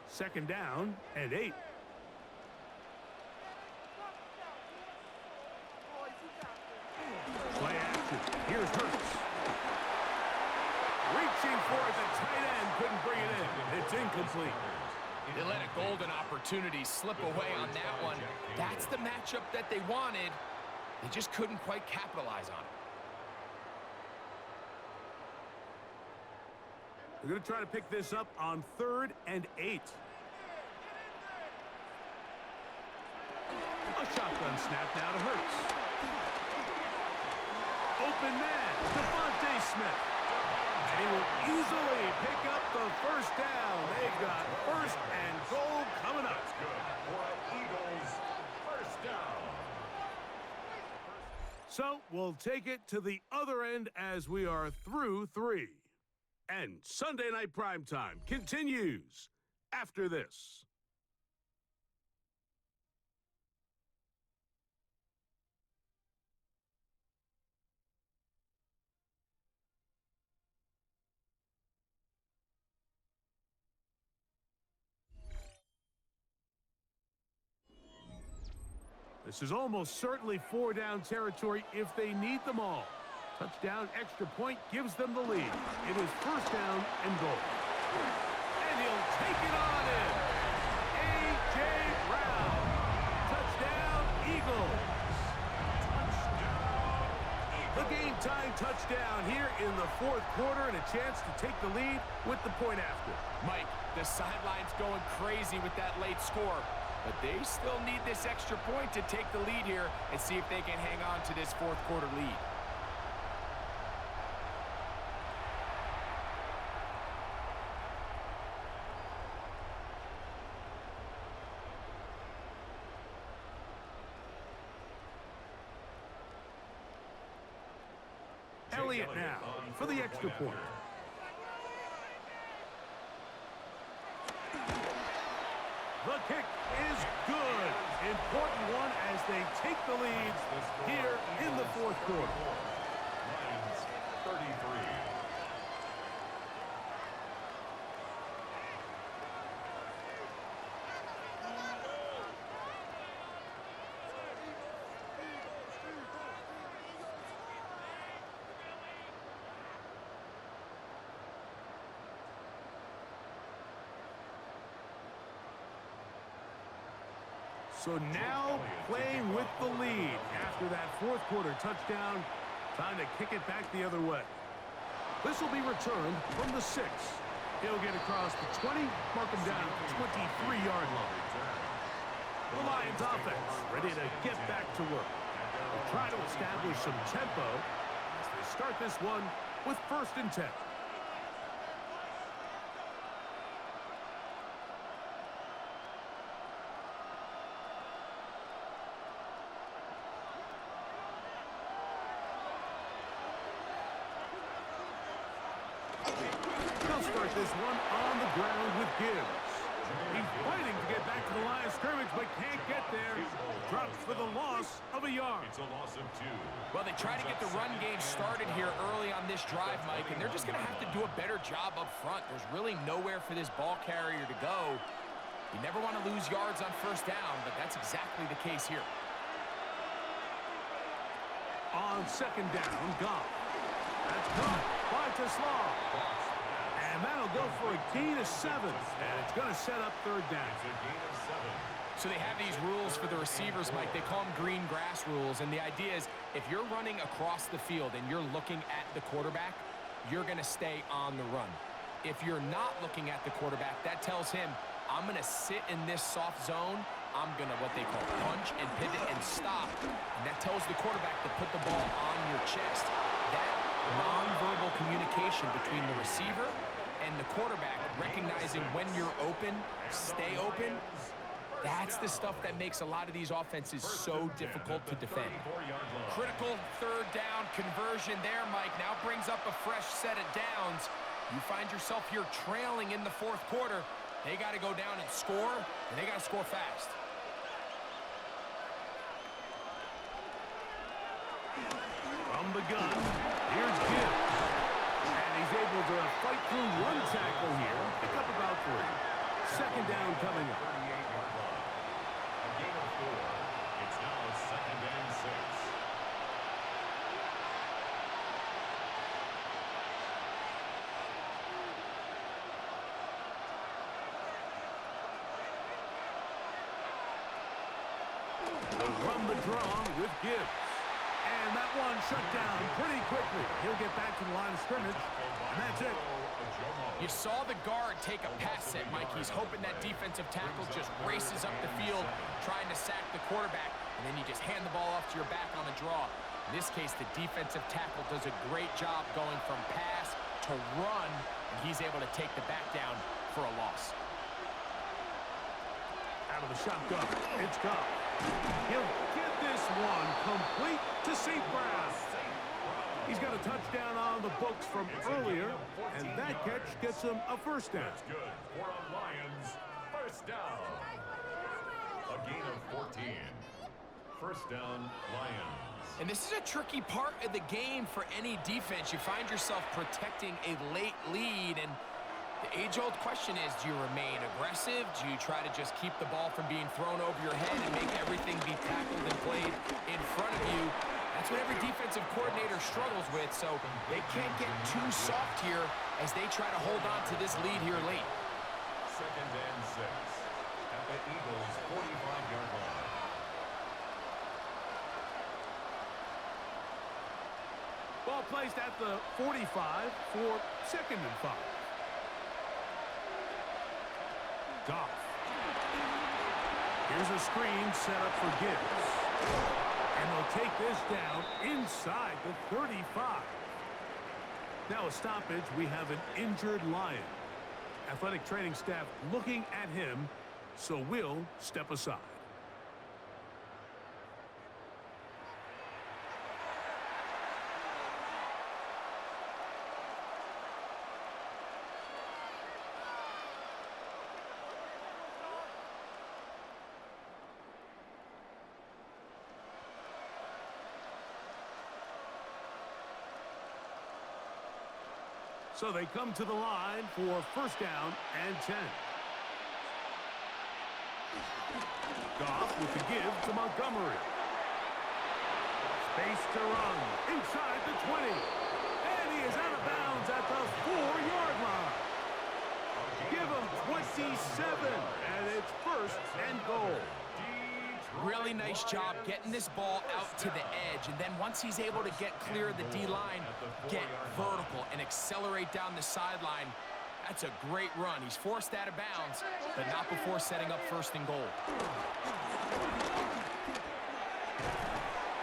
2nd down and 8. Play action. Here's Hurts. Reaching for it, the tight end couldn't bring it in. It's incomplete. They let a golden opportunity slip away on that one. That's the matchup that they wanted. They just couldn't quite capitalize on it. They're going to try to pick this up on 3rd and 8. A shotgun snap now to Hurts. Open man, Devontae Smith. And he will easily pick up the first down. They've got 1st and goal coming up. That's good for an Eagles first down. So we'll take it to the other end as we are through 3. And Sunday Night Primetime continues after this. This is almost certainly 4-down territory if they need them all. Touchdown, extra point gives them the lead. It is 1st down and goal. And he'll take it on in. A.J. Brown. Touchdown, Eagles. The game-tying touchdown here in the 4th quarter and a chance to take the lead with the point after. Mike, the sideline's going crazy with that late score. But they still need this extra point to take the lead here and see if they can hang on to this 4th quarter lead. Elliott now for the extra point. The kick is good. Important one as they take the lead here in the 4th quarter. Lions 33. So now playing with the lead after that 4th quarter touchdown. Time to kick it back the other way. This will be returned from the 6. He'll get across the 20, mark him down at the 23-yard line. The Lions offense ready to get back to work. They'll try to establish some tempo as they start this one with 1st and 10. Start this one on the ground with Gibbs. He's fighting to get back to the line of scrimmage, but can't get there. Drops for the loss of a yard. It's a loss of 2. Well, they try to get the run game started here early on this drive, Mike, and they're just going to have to do a better job up front. There's really nowhere for this ball carrier to go. You never want to lose yards on 1st down, but that's exactly the case here. On 2nd down, Goff. That's caught by Tesla. And that'll go for a gain of 7. And it's going to set up 3rd down. It's a gain of 7. So they have these rules for the receivers, Mike. They call them green grass rules. And the idea is if you're running across the field and you're looking at the quarterback, you're going to stay on the run. If you're not looking at the quarterback, that tells him, I'm going to sit in this soft zone I'm going to what they call punch and pivot and stop. And that tells the quarterback to put the ball on your chest. That nonverbal communication between the receiver and the quarterback, recognizing when you're open, stay open, that's the stuff that makes a lot of these offenses so difficult to defend. Critical third down conversion there, Mike. Now brings up a fresh set of downs. You find yourself here trailing in the fourth quarter. They got to go down and score, and they got to score fast. From the gun, here's Gibbs. And he's able to fight through one tackle here. Pick up about 3. Second down coming up. A gain of 4. It's now 2nd and 6. They'll run the draw with Gibbs. And that one shut down pretty quickly. He'll get back to the line of scrimmage, and that's it. You saw the guard take a pass set, Mike. He's hoping that defensive tackle just races up the field, trying to sack the quarterback, and then you just hand the ball off to your back on the draw. In this case, the defensive tackle does a great job going from pass to run, and he's able to take the back down for a loss. Out of the shotgun, it's Goff. He'll get this one complete to St. Brown. He's got a touchdown on the books from earlier, and that catch gets him a first down. That's good for a Lions first down. A gain of 14. First down, Lions. And this is a tricky part of the game for any defense. You find yourself protecting a late lead, and the age-old question is, do you remain aggressive? Do you try to just keep the ball from being thrown over your head and make everything be tackled and played in front of you? That's what every defensive coordinator struggles with, so they can't get too soft here as they try to hold on to this lead here late. 2nd and 6 at the Eagles' 45-yard line. Ball placed at the 45 for 2nd and 5. Goff. Here's a screen set up for Gibbs. And they'll take this down inside the 35. Now a stoppage. We have an injured Lion. Athletic training staff looking at him, so we'll step aside. So they come to the line for first down and 10. Goff with the give to Montgomery. Space to run inside the 20. And he is out of bounds at the 4-yard line. Give him 27, and it's first and goal. Really nice job getting this ball out to the edge, and then once he's able to get clear of the D-line, get vertical and accelerate down the sideline. That's a great run. He's forced out of bounds, but not before setting up first and goal.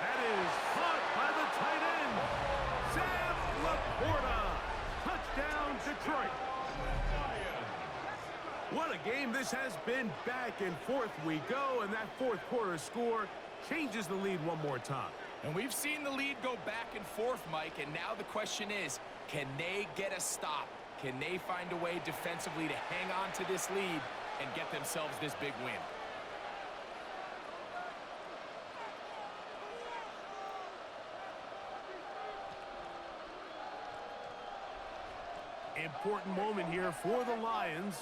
That is caught by the tight end, Sam Laporta. Touchdown, Detroit. What a game this has been. Back and forth we go, and that fourth quarter score changes the lead one more time. And we've seen the lead go back and forth, Mike, and now the question is, can they get a stop? Can they find a way defensively to hang on to this lead and get themselves this big win? Important moment here for the Lions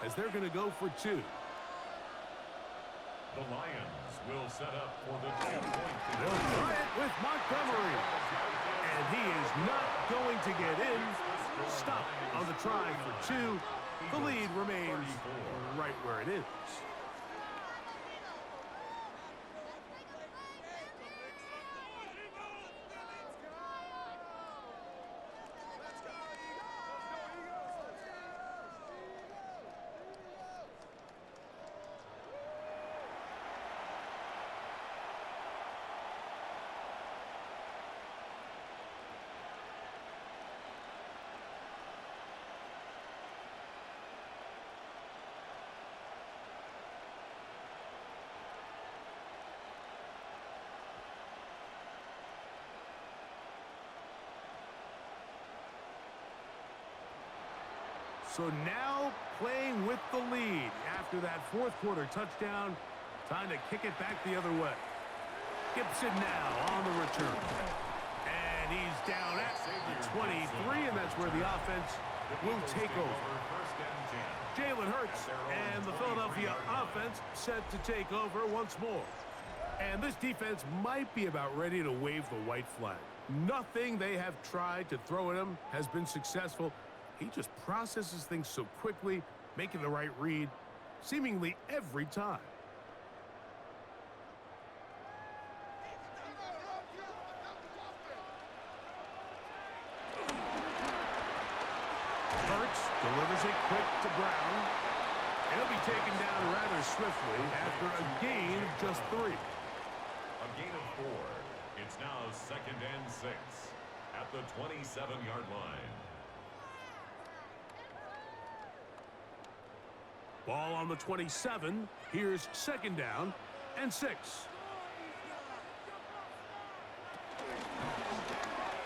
as they're going to go for 2. The Lions will set up for the 2-point They'll try it with Montgomery. And he is not going to get in. Stop on the try for 2. The lead remains right where it is. So now playing with the lead after that fourth quarter touchdown. Time to kick it back the other way. Gibson now on the return. And he's down at the 23, and that's where the offense will take over. Jalen Hurts and the Philadelphia offense set to take over once more. And this defense might be about ready to wave the white flag. Nothing they have tried to throw at him has been successful. He just processes things so quickly, making the right read, seemingly every time. Hurts delivers it quick to Brown. He'll be taken down rather swiftly after a gain of just 3. A gain of 4. It's now 2nd and 6 at the 27-yard line. Ball on the 27. Here's 2nd down and 6.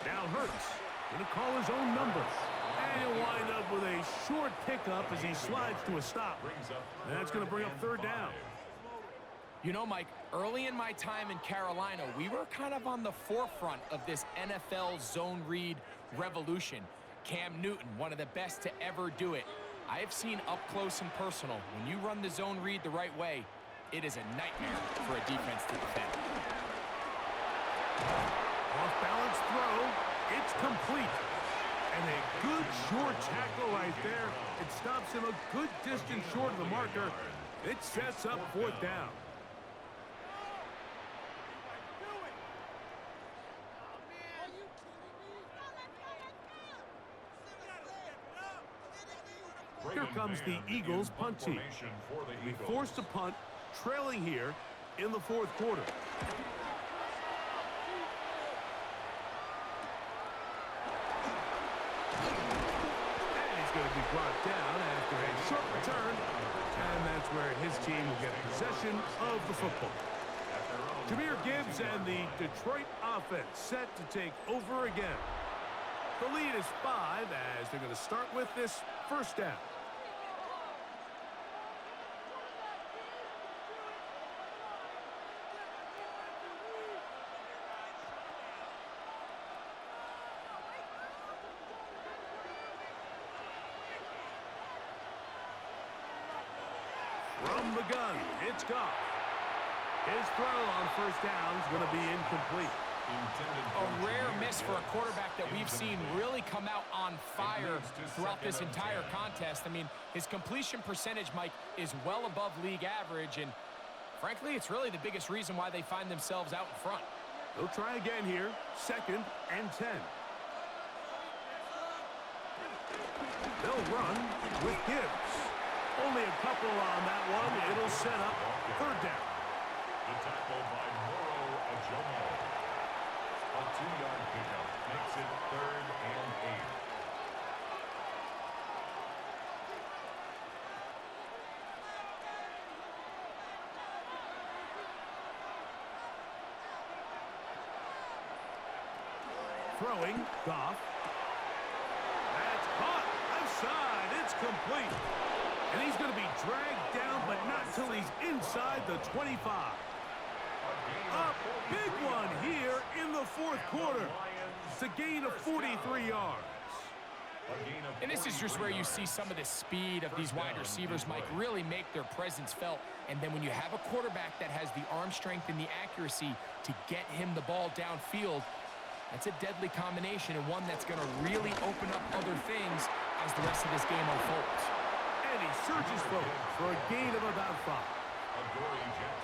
Now Hurts going to call his own number. And he'll wind up with a short pickup as he slides to a stop. That's going to bring up 3rd down. You know, Mike, early in my time in Carolina, we were kind of on the forefront of this NFL zone read revolution. Cam Newton, one of the best to ever do it. I have seen up close and personal, when you run the zone read the right way, it is a nightmare for a defense to defend. Off-balance throw. It's complete. And a good short tackle right there. It stops him a good distance short of the marker. It sets up 4th down. Here comes the Eagles punt team. We forced a punt, trailing here in the 4th quarter. And he's going to be brought down after a short return. And that's where his team will get possession of the football. Jahmyr Gibbs and the Detroit offense set to take over again. The lead is 5 as they're going to start with this 1st down. From the gun, it's Goff. His throw on 1st down is going to be incomplete. A rare miss for a quarterback that we've seen really come out on fire throughout this entire contest. I mean, his completion percentage, Mike, is well above league average, and frankly, it's really the biggest reason why they find themselves out in front. They'll try again here, 2nd and 10. They'll run with Gibbs. Only a couple on that one. It'll set up 3rd down. The tackle by Moro Ajomo. A 2-yard pickup makes it 3rd and 8. Throwing, Goff. That's caught. Left side. It's complete. And he's going to be dragged down, but not till he's inside the 25. A big one here in the 4th quarter. It's a gain of 43 yards. And this is just where you see some of the speed of these wide receivers, Mike, really make their presence felt. And then when you have a quarterback that has the arm strength and the accuracy to get him the ball downfield, that's a deadly combination and one that's going to really open up other things as the rest of this game unfolds. And he surges forward for a gain of about 5.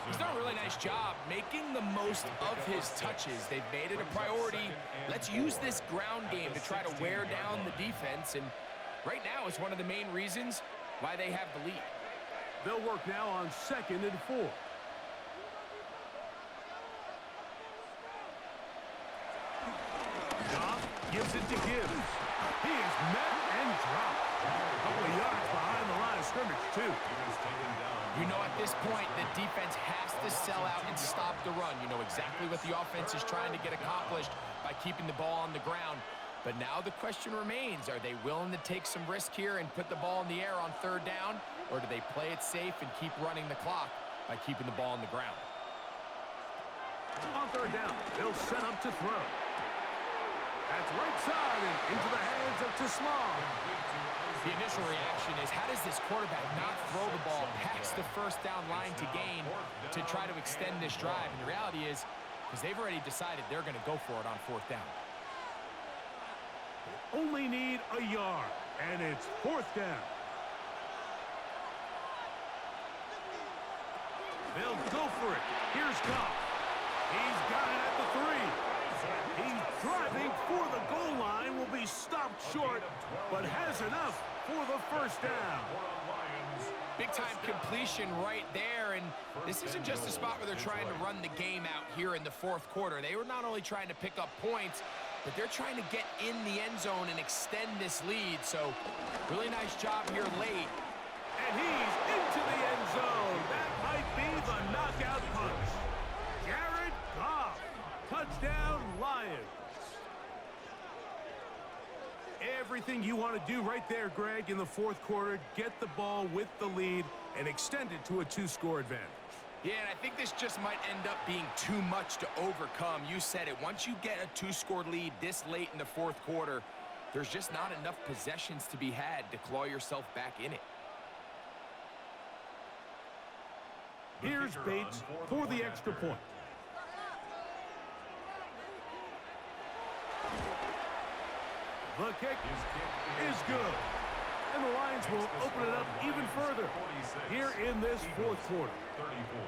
He's done a really nice job making the most of his touches. They've made it a priority. Let's use this ground game to try to wear down the defense. And right now, it's one of the main reasons why they have the lead. They'll work now on 2nd and 4. Goff gives it to Gibbs. He is met and dropped. A couple of yards behind the line of scrimmage, too. You know, at this point, the defense has to sell out and stop the run. You know exactly what the offense is trying to get accomplished by keeping the ball on the ground. But now the question remains, are they willing to take some risk here and put the ball in the air on third down, or do they play it safe and keep running the clock by keeping the ball on the ground? On third down, they'll set up to throw. That's right side and into the hands of Tislam. The initial reaction is, how does this quarterback not throw the ball past the first down line to gain to try to extend this drive? And the reality is, because they've already decided they're going to go for it on fourth down. Only need a yard, and it's fourth down. They'll go for it. Here's Goff. He's got it at the 3. He's driving for the goal line, will be stopped short, but has enough for the first down. Big-time completion right there, and this isn't just a spot where they're trying to run the game out here in the fourth quarter. They were not only trying to pick up points, but they're trying to get in the end zone and extend this lead. So, really nice job here late. And he's into the end zone. That might be the knockout punch. Jared Goff. Touchdown, Lions. Everything you want to do right there, Greg, in the fourth quarter. Get the ball with the lead and extend it to a 2-score advantage. Yeah, and I think this just might end up being too much to overcome. You said it. Once you get a 2-score lead this late in the fourth quarter, there's just not enough possessions to be had to claw yourself back in it. Here's Bates for the extra point. The kick is good. And the Lions will open it up even further here in this fourth quarter. 34.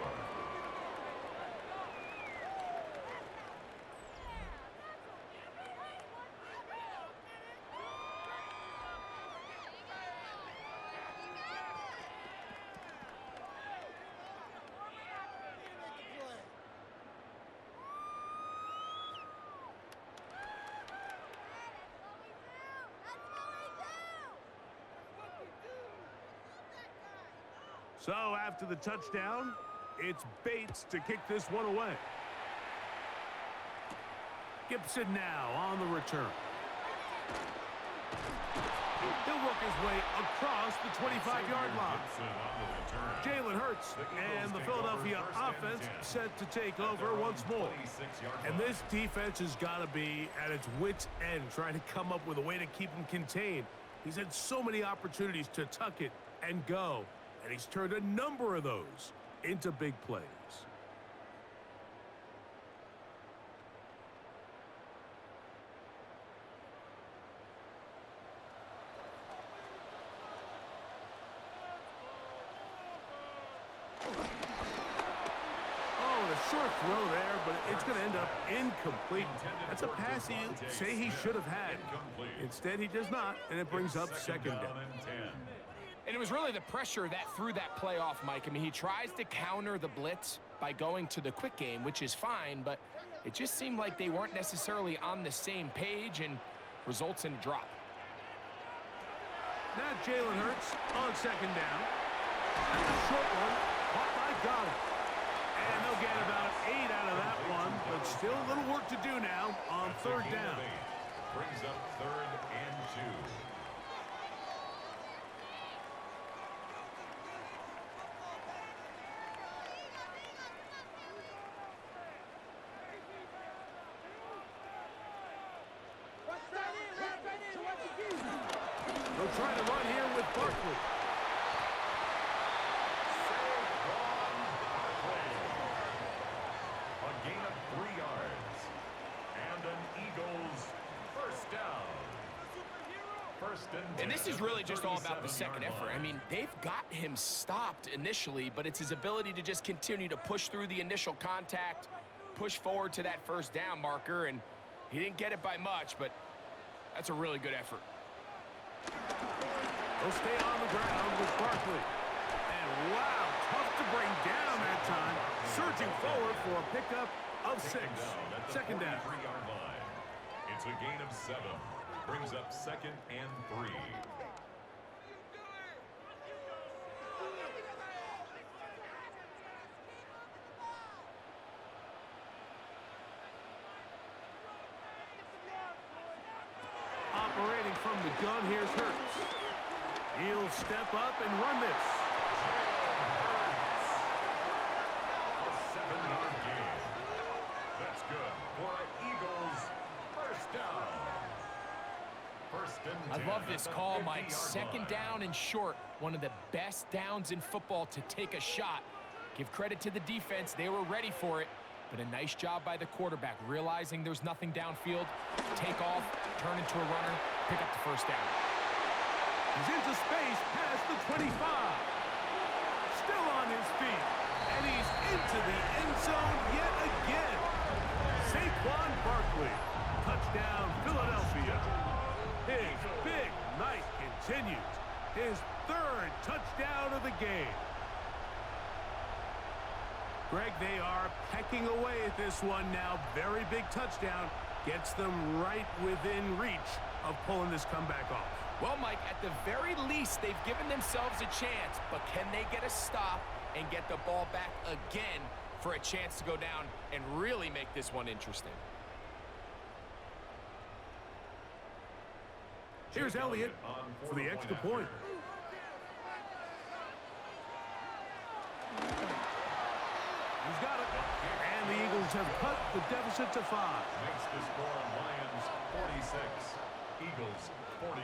So after the touchdown, it's Bates to kick this one away. Gibson now on the return. He'll work his way across the 25-yard line. Jalen Hurts and the Philadelphia offense set to take over once more. And this defense has got to be at its wits' end, trying to come up with a way to keep him contained. He's had so many opportunities to tuck it and go, and he's turned a number of those into big plays. Short throw there, but it's going to end up incomplete. That's a pass he say he should have had. Instead, he does not, and it brings up second down. And it was really the pressure that threw that play off, Mike. I mean, he tries to counter the blitz by going to the quick game, which is fine, but it just seemed like they weren't necessarily on the same page and results in a drop. Now Jalen Hurts on second down. That's a short one. Caught by Goddard. And they'll get about 8 out of that one, but still a little work to do now on third down. Brings up third and 2. They'll try to run here with Barkley. And this is really just all about the second effort. I mean, they've got him stopped initially, but it's his ability to just continue to push through the initial contact, push forward to that first down marker, and he didn't get it by much, but that's a really good effort. They'll stay on the ground with Barkley. And wow, tough to bring down that time. Surging forward for a pickup of 6. Second down. 3-yard line. It's a gain of 7. Brings up second and 3. from the gun. Here's Hurts. He'll step up and run this. A 7-yard gain. That's good for an Eagles first down. First and 10 I love this at the call, Mike. 50-yard Second line. down and short. One of the best downs in football to take a shot. Give credit to the defense. They were ready for it. But a nice job by the quarterback, realizing there's nothing downfield. Take off, turn into a runner, pick up the first down. He's into space past the 25. Still on his feet. And he's into the end zone yet again. Saquon Barkley. Touchdown, Philadelphia. His big night continues. His third touchdown of the game. Greg, they are pecking away at this one now. Very big touchdown. Gets them right within reach of pulling this comeback off. Well, Mike, at the very least, they've given themselves a chance. But can they get a stop and get the ball back again for a chance to go down and really make this one interesting? Here's Elliott for the extra point. He's got it. And the Eagles have cut the deficit to 5. Makes the score Lions 46, Eagles 41.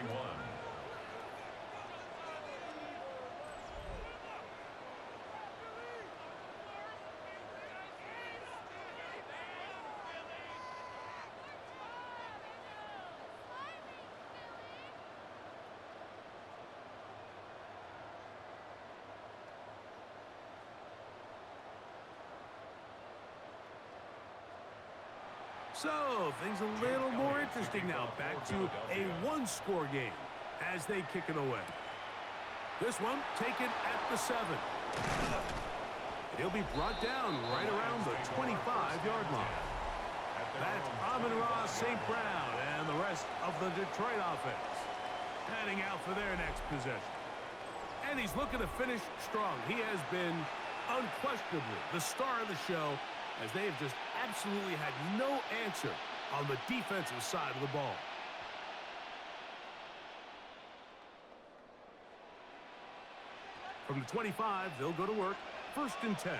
So, things a little more interesting now. Back to a one-score game as they kick it away. This one taken at the 7. He'll be brought down right around the 25-yard line. That's Amon-Ra St. Brown and the rest of the Detroit offense heading out for their next possession. And he's looking to finish strong. He has been unquestionably the star of the show, as they have just absolutely had no answer on the defensive side of the ball. From the 25, they'll go to work. First and 10.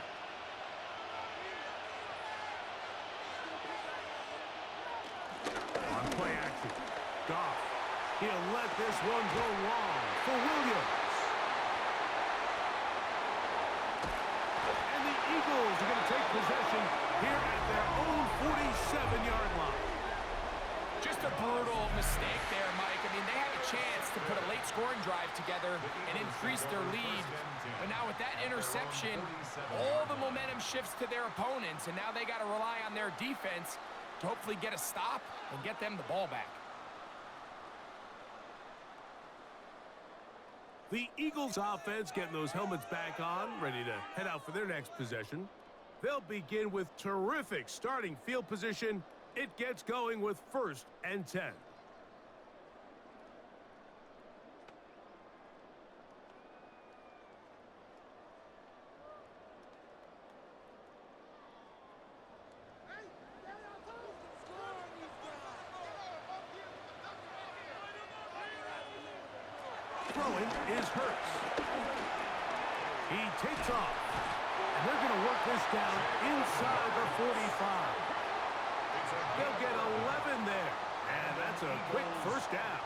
On play action. Goff. He'll let this one go long for Williams. And the Eagles are going to take possession here at their own 47-yard line. Just a brutal mistake there, Mike. I mean, they had a chance to put a late scoring drive together and increase their lead. But now with that interception, all the momentum shifts to their opponents, and now they got to rely on their defense to hopefully get a stop and get them the ball back. The Eagles offense getting those helmets back on, ready to head out for their next possession. They'll begin with terrific starting field position. It gets going with first and 10. Throwing is Hurts. He takes off. And they're going to work this down inside the 45. They'll get 11 there. And that's a quick first down.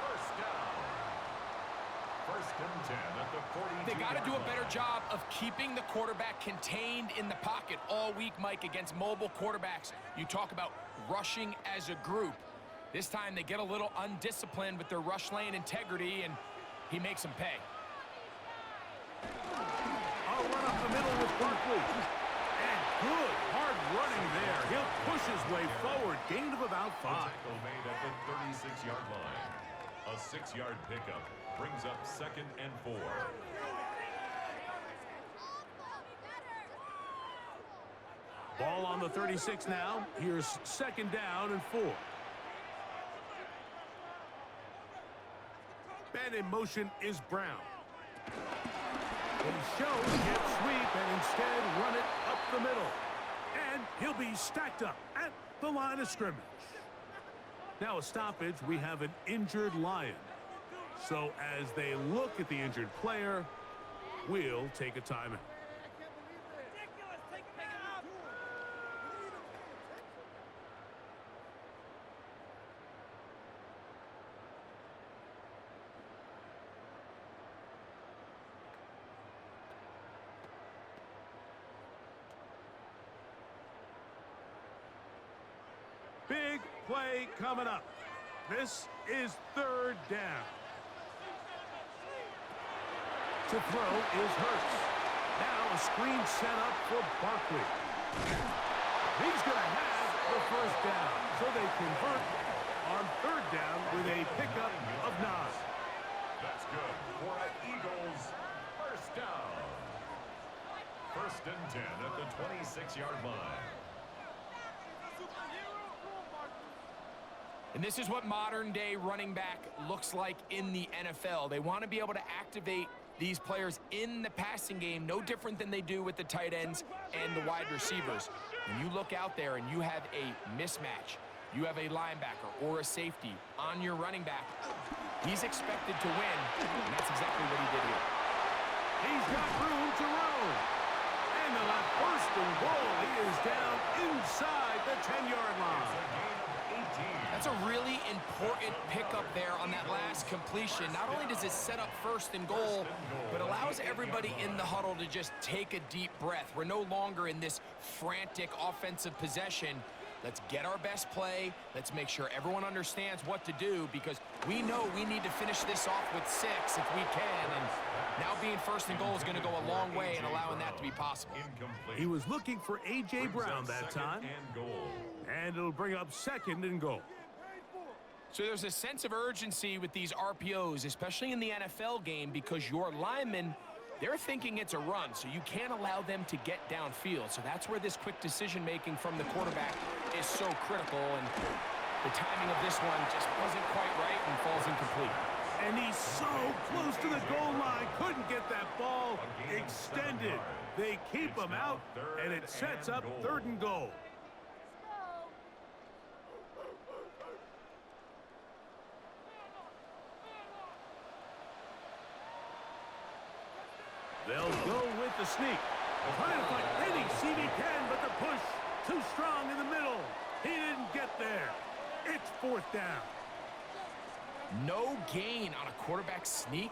First and 10 at the 42. They got to do a better job of keeping the quarterback contained in the pocket all week, Mike, against mobile quarterbacks. You talk about rushing as a group. This time they get a little undisciplined with their rush lane integrity, and he makes them pay. I'll run up the middle with Barkley. And good hard running there. He'll push his way forward. Gain of about 5. Tackle made at the 36-yard line. A 6-yard pickup brings up second and 4. Ball on the 36 now. Here's second down and 4. Man in motion is Brown. He shows jet sweep and instead run it up the middle. And he'll be stacked up at the line of scrimmage. Now a stoppage. We have an injured Lion. So as they look at the injured player, we'll take a timeout. Big play coming up. This is third down. To throw is Hurts. Now a screen set up for Barkley. He's going to have the first down. So they convert on third down with a pickup of 9. That's good for an Eagles first down. First and 10 at the 26-yard line. And this is what modern-day running back looks like in the NFL. They want to be able to activate these players in the passing game, no different than they do with the tight ends and the wide receivers. When you look out there and you have a mismatch, you have a linebacker or a safety on your running back, he's expected to win, and that's exactly what he did here. He's got room to roam. And on that first and goal, he is down inside the 10-yard line. That's a really important pickup there on that last completion. Not only does it set up first and goal, but allows everybody in the huddle to just take a deep breath. We're no longer in this frantic offensive possession. Let's get our best play. Let's make sure everyone understands what to do, because we know we need to finish this off with 6 if we can. And now being first and goal is going to go a long way in allowing that to be possible. He was looking for A.J. Brown that time. And it'll bring up second and goal. So there's a sense of urgency with these RPOs, especially in the NFL game, because your linemen, they're thinking it's a run, so you can't allow them to get downfield. So that's where this quick decision-making from the quarterback is so critical, and the timing of this one just wasn't quite right and falls incomplete. And he's so close to the goal line, couldn't get that ball extended. They keep him out, and it sets up third and goal. They'll go with the sneak. Trying to find any seam he can, but the push too strong in the middle. He didn't get there. It's fourth down. No gain on a quarterback sneak?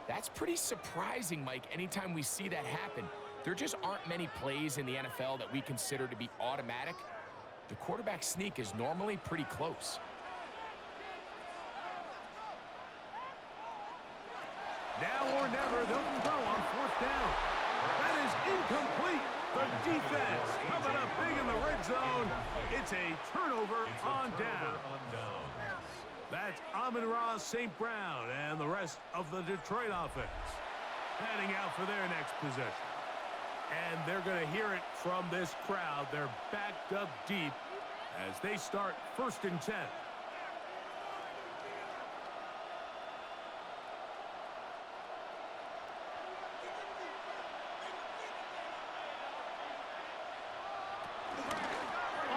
That's pretty surprising, Mike, anytime we see that happen. There just aren't many plays in the NFL that we consider to be automatic. The quarterback sneak is normally pretty close. Now or never, they'll throw on fourth down. That is incomplete. The defense coming up big in the red zone. It's a turnover on down. That's Amon-Ra St. Brown and the rest of the Detroit offense heading out for their next possession. And they're going to hear it from this crowd. They're backed up deep as they start first and 10.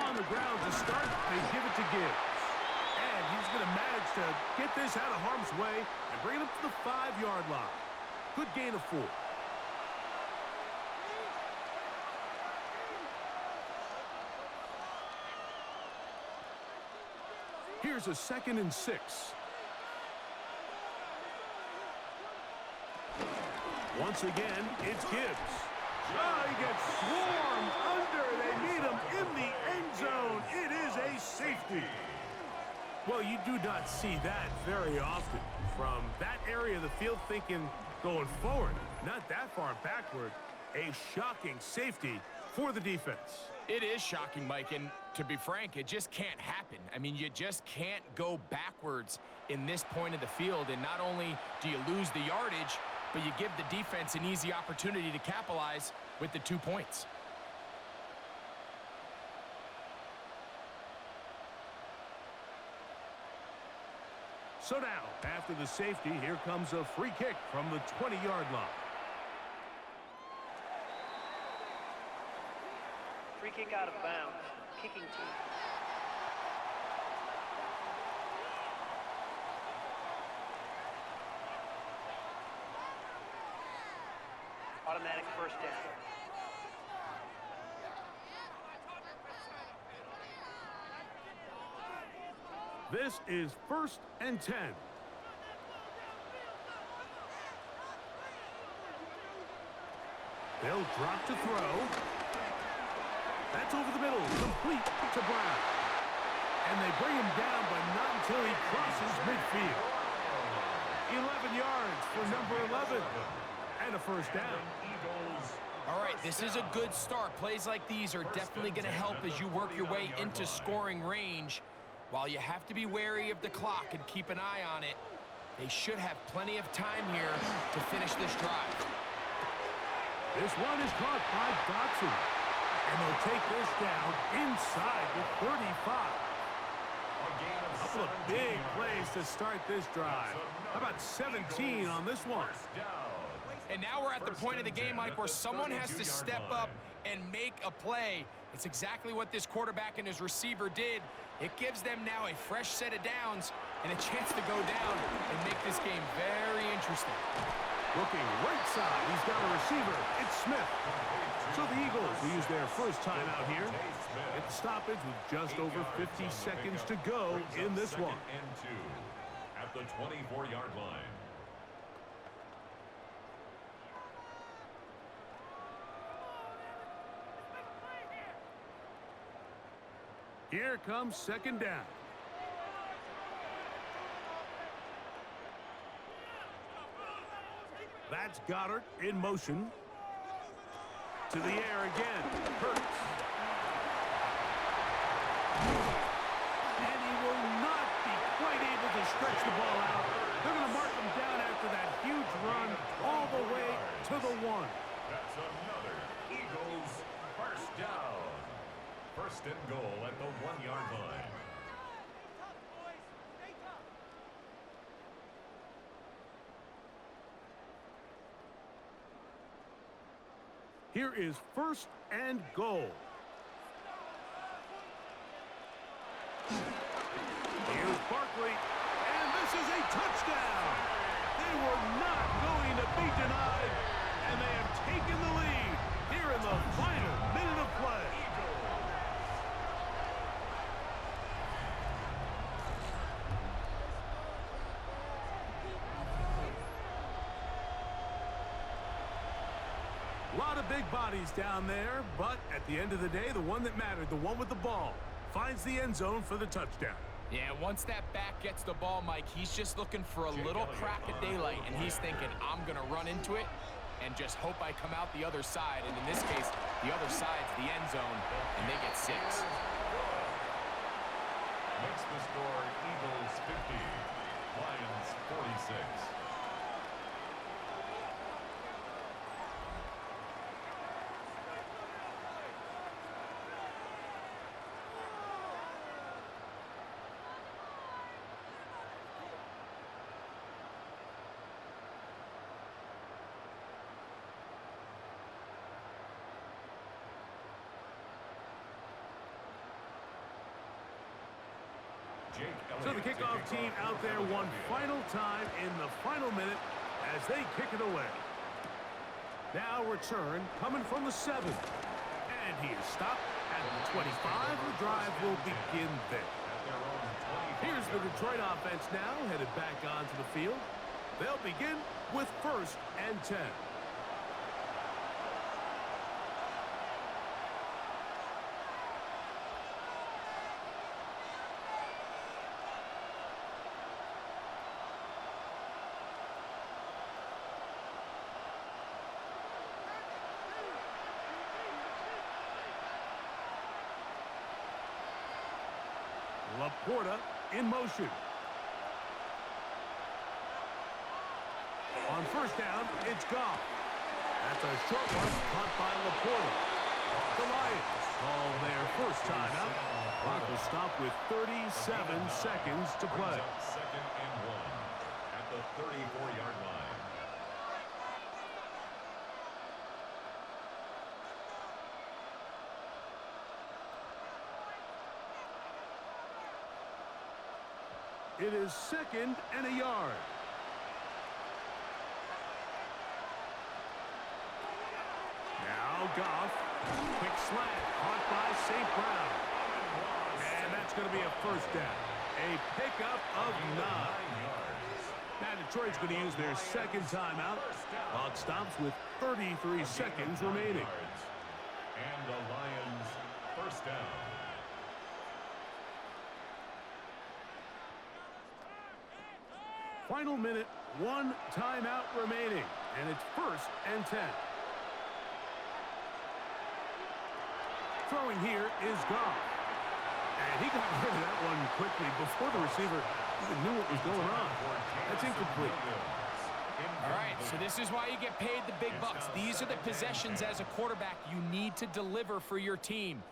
On the ground to start, they give it to Gibbs. And he's going to manage to get this out of harm's way and bring it up to the 5-yard line. Good gain of 4. Here's a 2nd and 6. Once again, it's Gibbs. Oh, he gets swarmed under. They need him in the end zone. It is a safety. Well, you do not see that very often from that area of the field, thinking going forward, not that far backward. A shocking safety for the defense. It is shocking, Mike, and to be frank, it just can't happen. I mean, you just can't go backwards in this point of the field, and not only do you lose the yardage, but you give the defense an easy opportunity to capitalize with the 2 points. So now, after the safety, here comes a free kick from the 20-yard line. Free kick out of bounds. Kicking team. Automatic first down. This is 1st and 10. They'll drop to throw. That's over the middle, complete to Brown. And they bring him down, but not until he crosses midfield. 11 yards for number 11. And a first down. All right, this is a good start. Plays like these are definitely going to help as you work your way into scoring range. While you have to be wary of the clock and keep an eye on it, they should have plenty of time here to finish this drive. This one is caught by Dotson. And they'll take this down inside the 35. A couple of big plays to start this drive. How about 17 on this one? And now we're at the point of the game, Mike, where someone has to step up and make a play. It's exactly what this quarterback and his receiver did. It gives them now a fresh set of downs and a chance to go down and make this game very interesting. Looking right side, he's got a receiver. It's Smith. So the Eagles will use their first time out here. At the stoppage with just over 50 seconds to go in this one. And 2 at the 24-yard line. Here comes 2nd down. That's Goddard in motion. To the air again. Hurts. And he will not be quite able to stretch the ball out. They're going to mark him down after that huge run all the way to the 1. That's another Eagles first down. First and goal at the 1-yard line. Here is 1st and goal. Here's Barkley, and this is a touchdown. They were not going to be denied, and they have taken the lead here in the final minute of play. A lot of big bodies down there, but at the end of the day, the one that mattered, the one with the ball, finds the end zone for the touchdown. Yeah, once that back gets the ball, Mike, he's just looking for a little crack of daylight, and he's thinking, I'm going to run into it and just hope I come out the other side. And in this case, the other side's the end zone, and they get 6. Makes the score Eagles 50, Lions 46. So the kickoff team out there one final time in the final minute as they kick it away. Now return coming from the 7. And he is stopped at the 25. The drive will begin there. Here's the Detroit offense now headed back onto the field. They'll begin with 1st and 10. Laporta in motion. On 1st down, it's Goff. That's a short one caught by Laporta. The Lions call their first timeout. Clock will stop with 37 seconds to play. 2nd and 1 at the 34-yard line. It is 2nd and a yard. Goff. Quick slant. Caught by St. Brown. And that's going to be a first down. A pickup of 9. Now Detroit's going to use their second timeout. Clock stops with 33 seconds remaining. And the Lions first down. Final minute, 1 timeout remaining. And it's 1st and 10. Throwing here is Goff. And he got rid of that one quickly before the receiver even knew what was going on. That's incomplete. All right, so this is why you get paid the big bucks. These are the possessions as a quarterback you need to deliver for your team.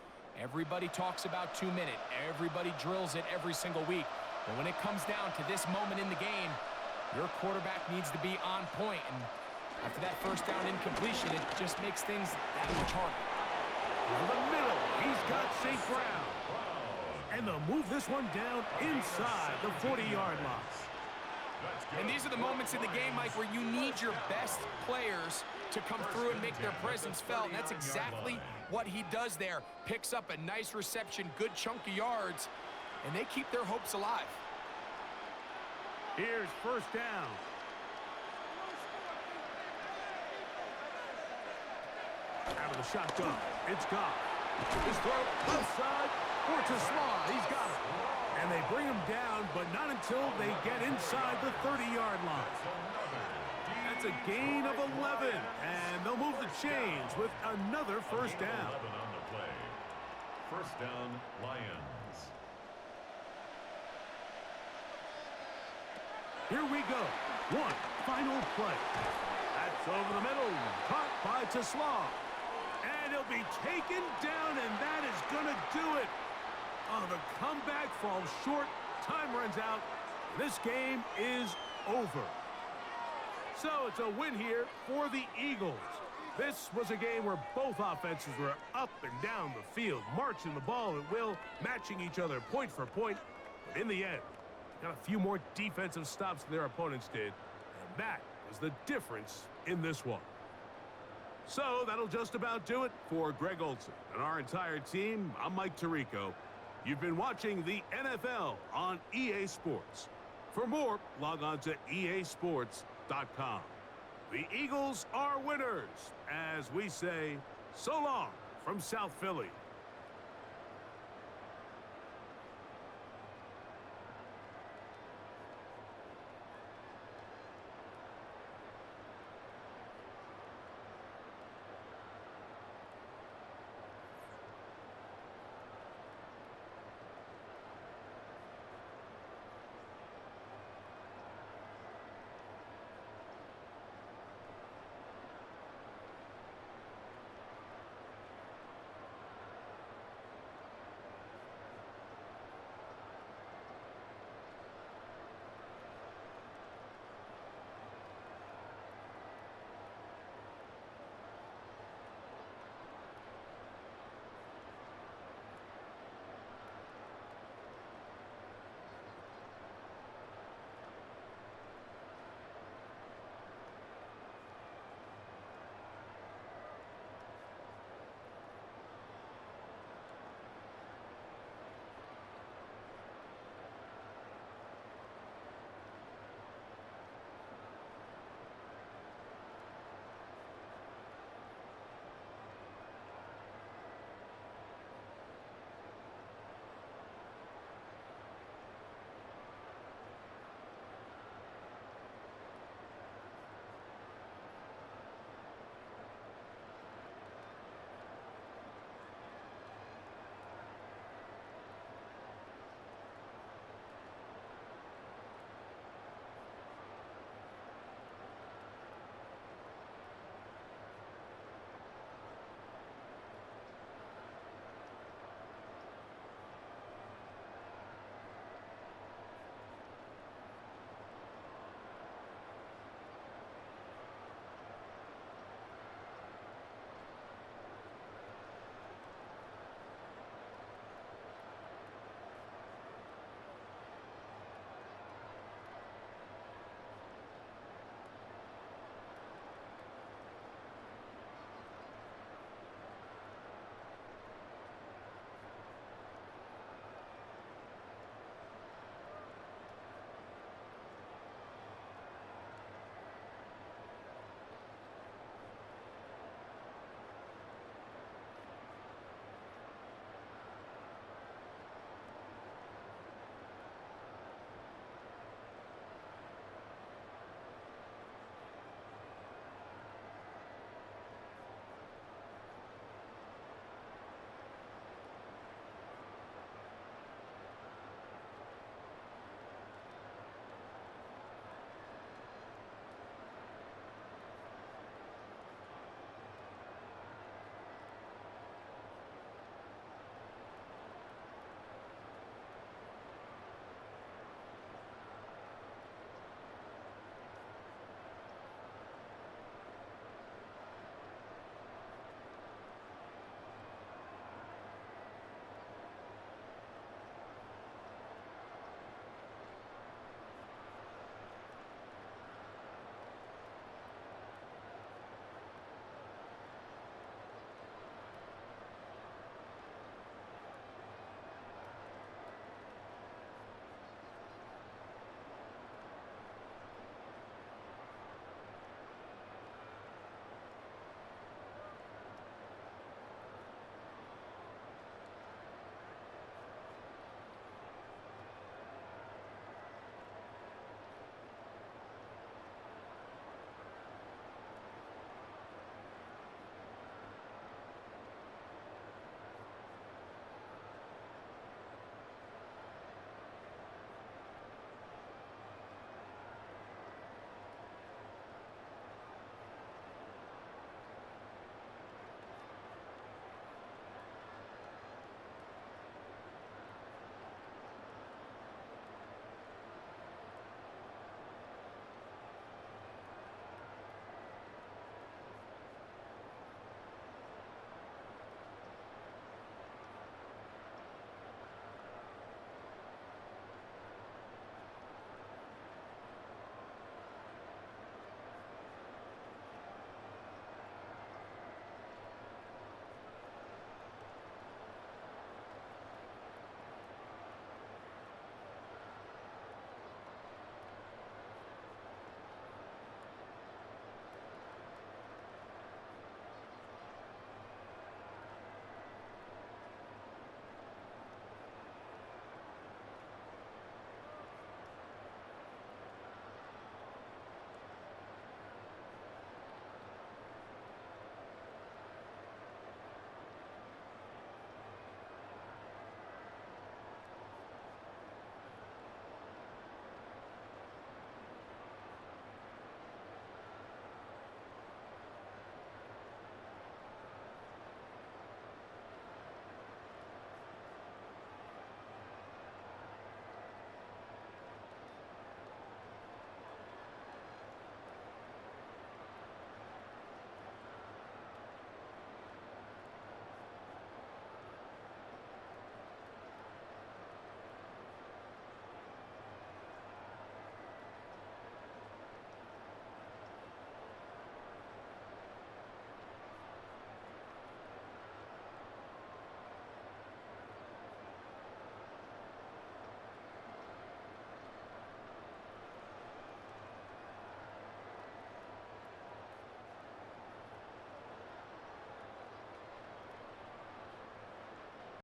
Everybody talks about 2 minute. Everybody drills it every single week. But when it comes down to this moment in the game, your quarterback needs to be on point. And after that first down incompletion, it just makes things that much harder. In the middle, he's got St. Brown. And they'll move this one down inside the 40-yard line. And these are the moments in the game, Mike, where you need your best players to come through and make their presence felt. And that's exactly what he does there. Picks up a nice reception, good chunk of yards, and they keep their hopes alive. Here's first down. Out of the shotgun, it's Goff. His throw left side for Slaw. He's got it. And they bring him down, but not until they get inside the 30-yard line. That's a gain of 11, and they'll move the chains with another first down. 11 on the play. First down, Lions. Here we go. One final play. That's over the middle. Caught by Slaw. And he'll be taken down, and that is going to do it. Oh, the comeback falls short. Time runs out. This game is over. So it's a win here for the Eagles. This was a game where both offenses were up and down the field, marching the ball at will, matching each other point for point. But in the end, got a few more defensive stops than their opponents did. And that was the difference in this one. So that'll just about do it for Greg Olson and our entire team. I'm Mike Tirico. You've been watching the NFL on EA Sports. For more, log on to easports.com. The Eagles are winners, as we say, so long from South Philly.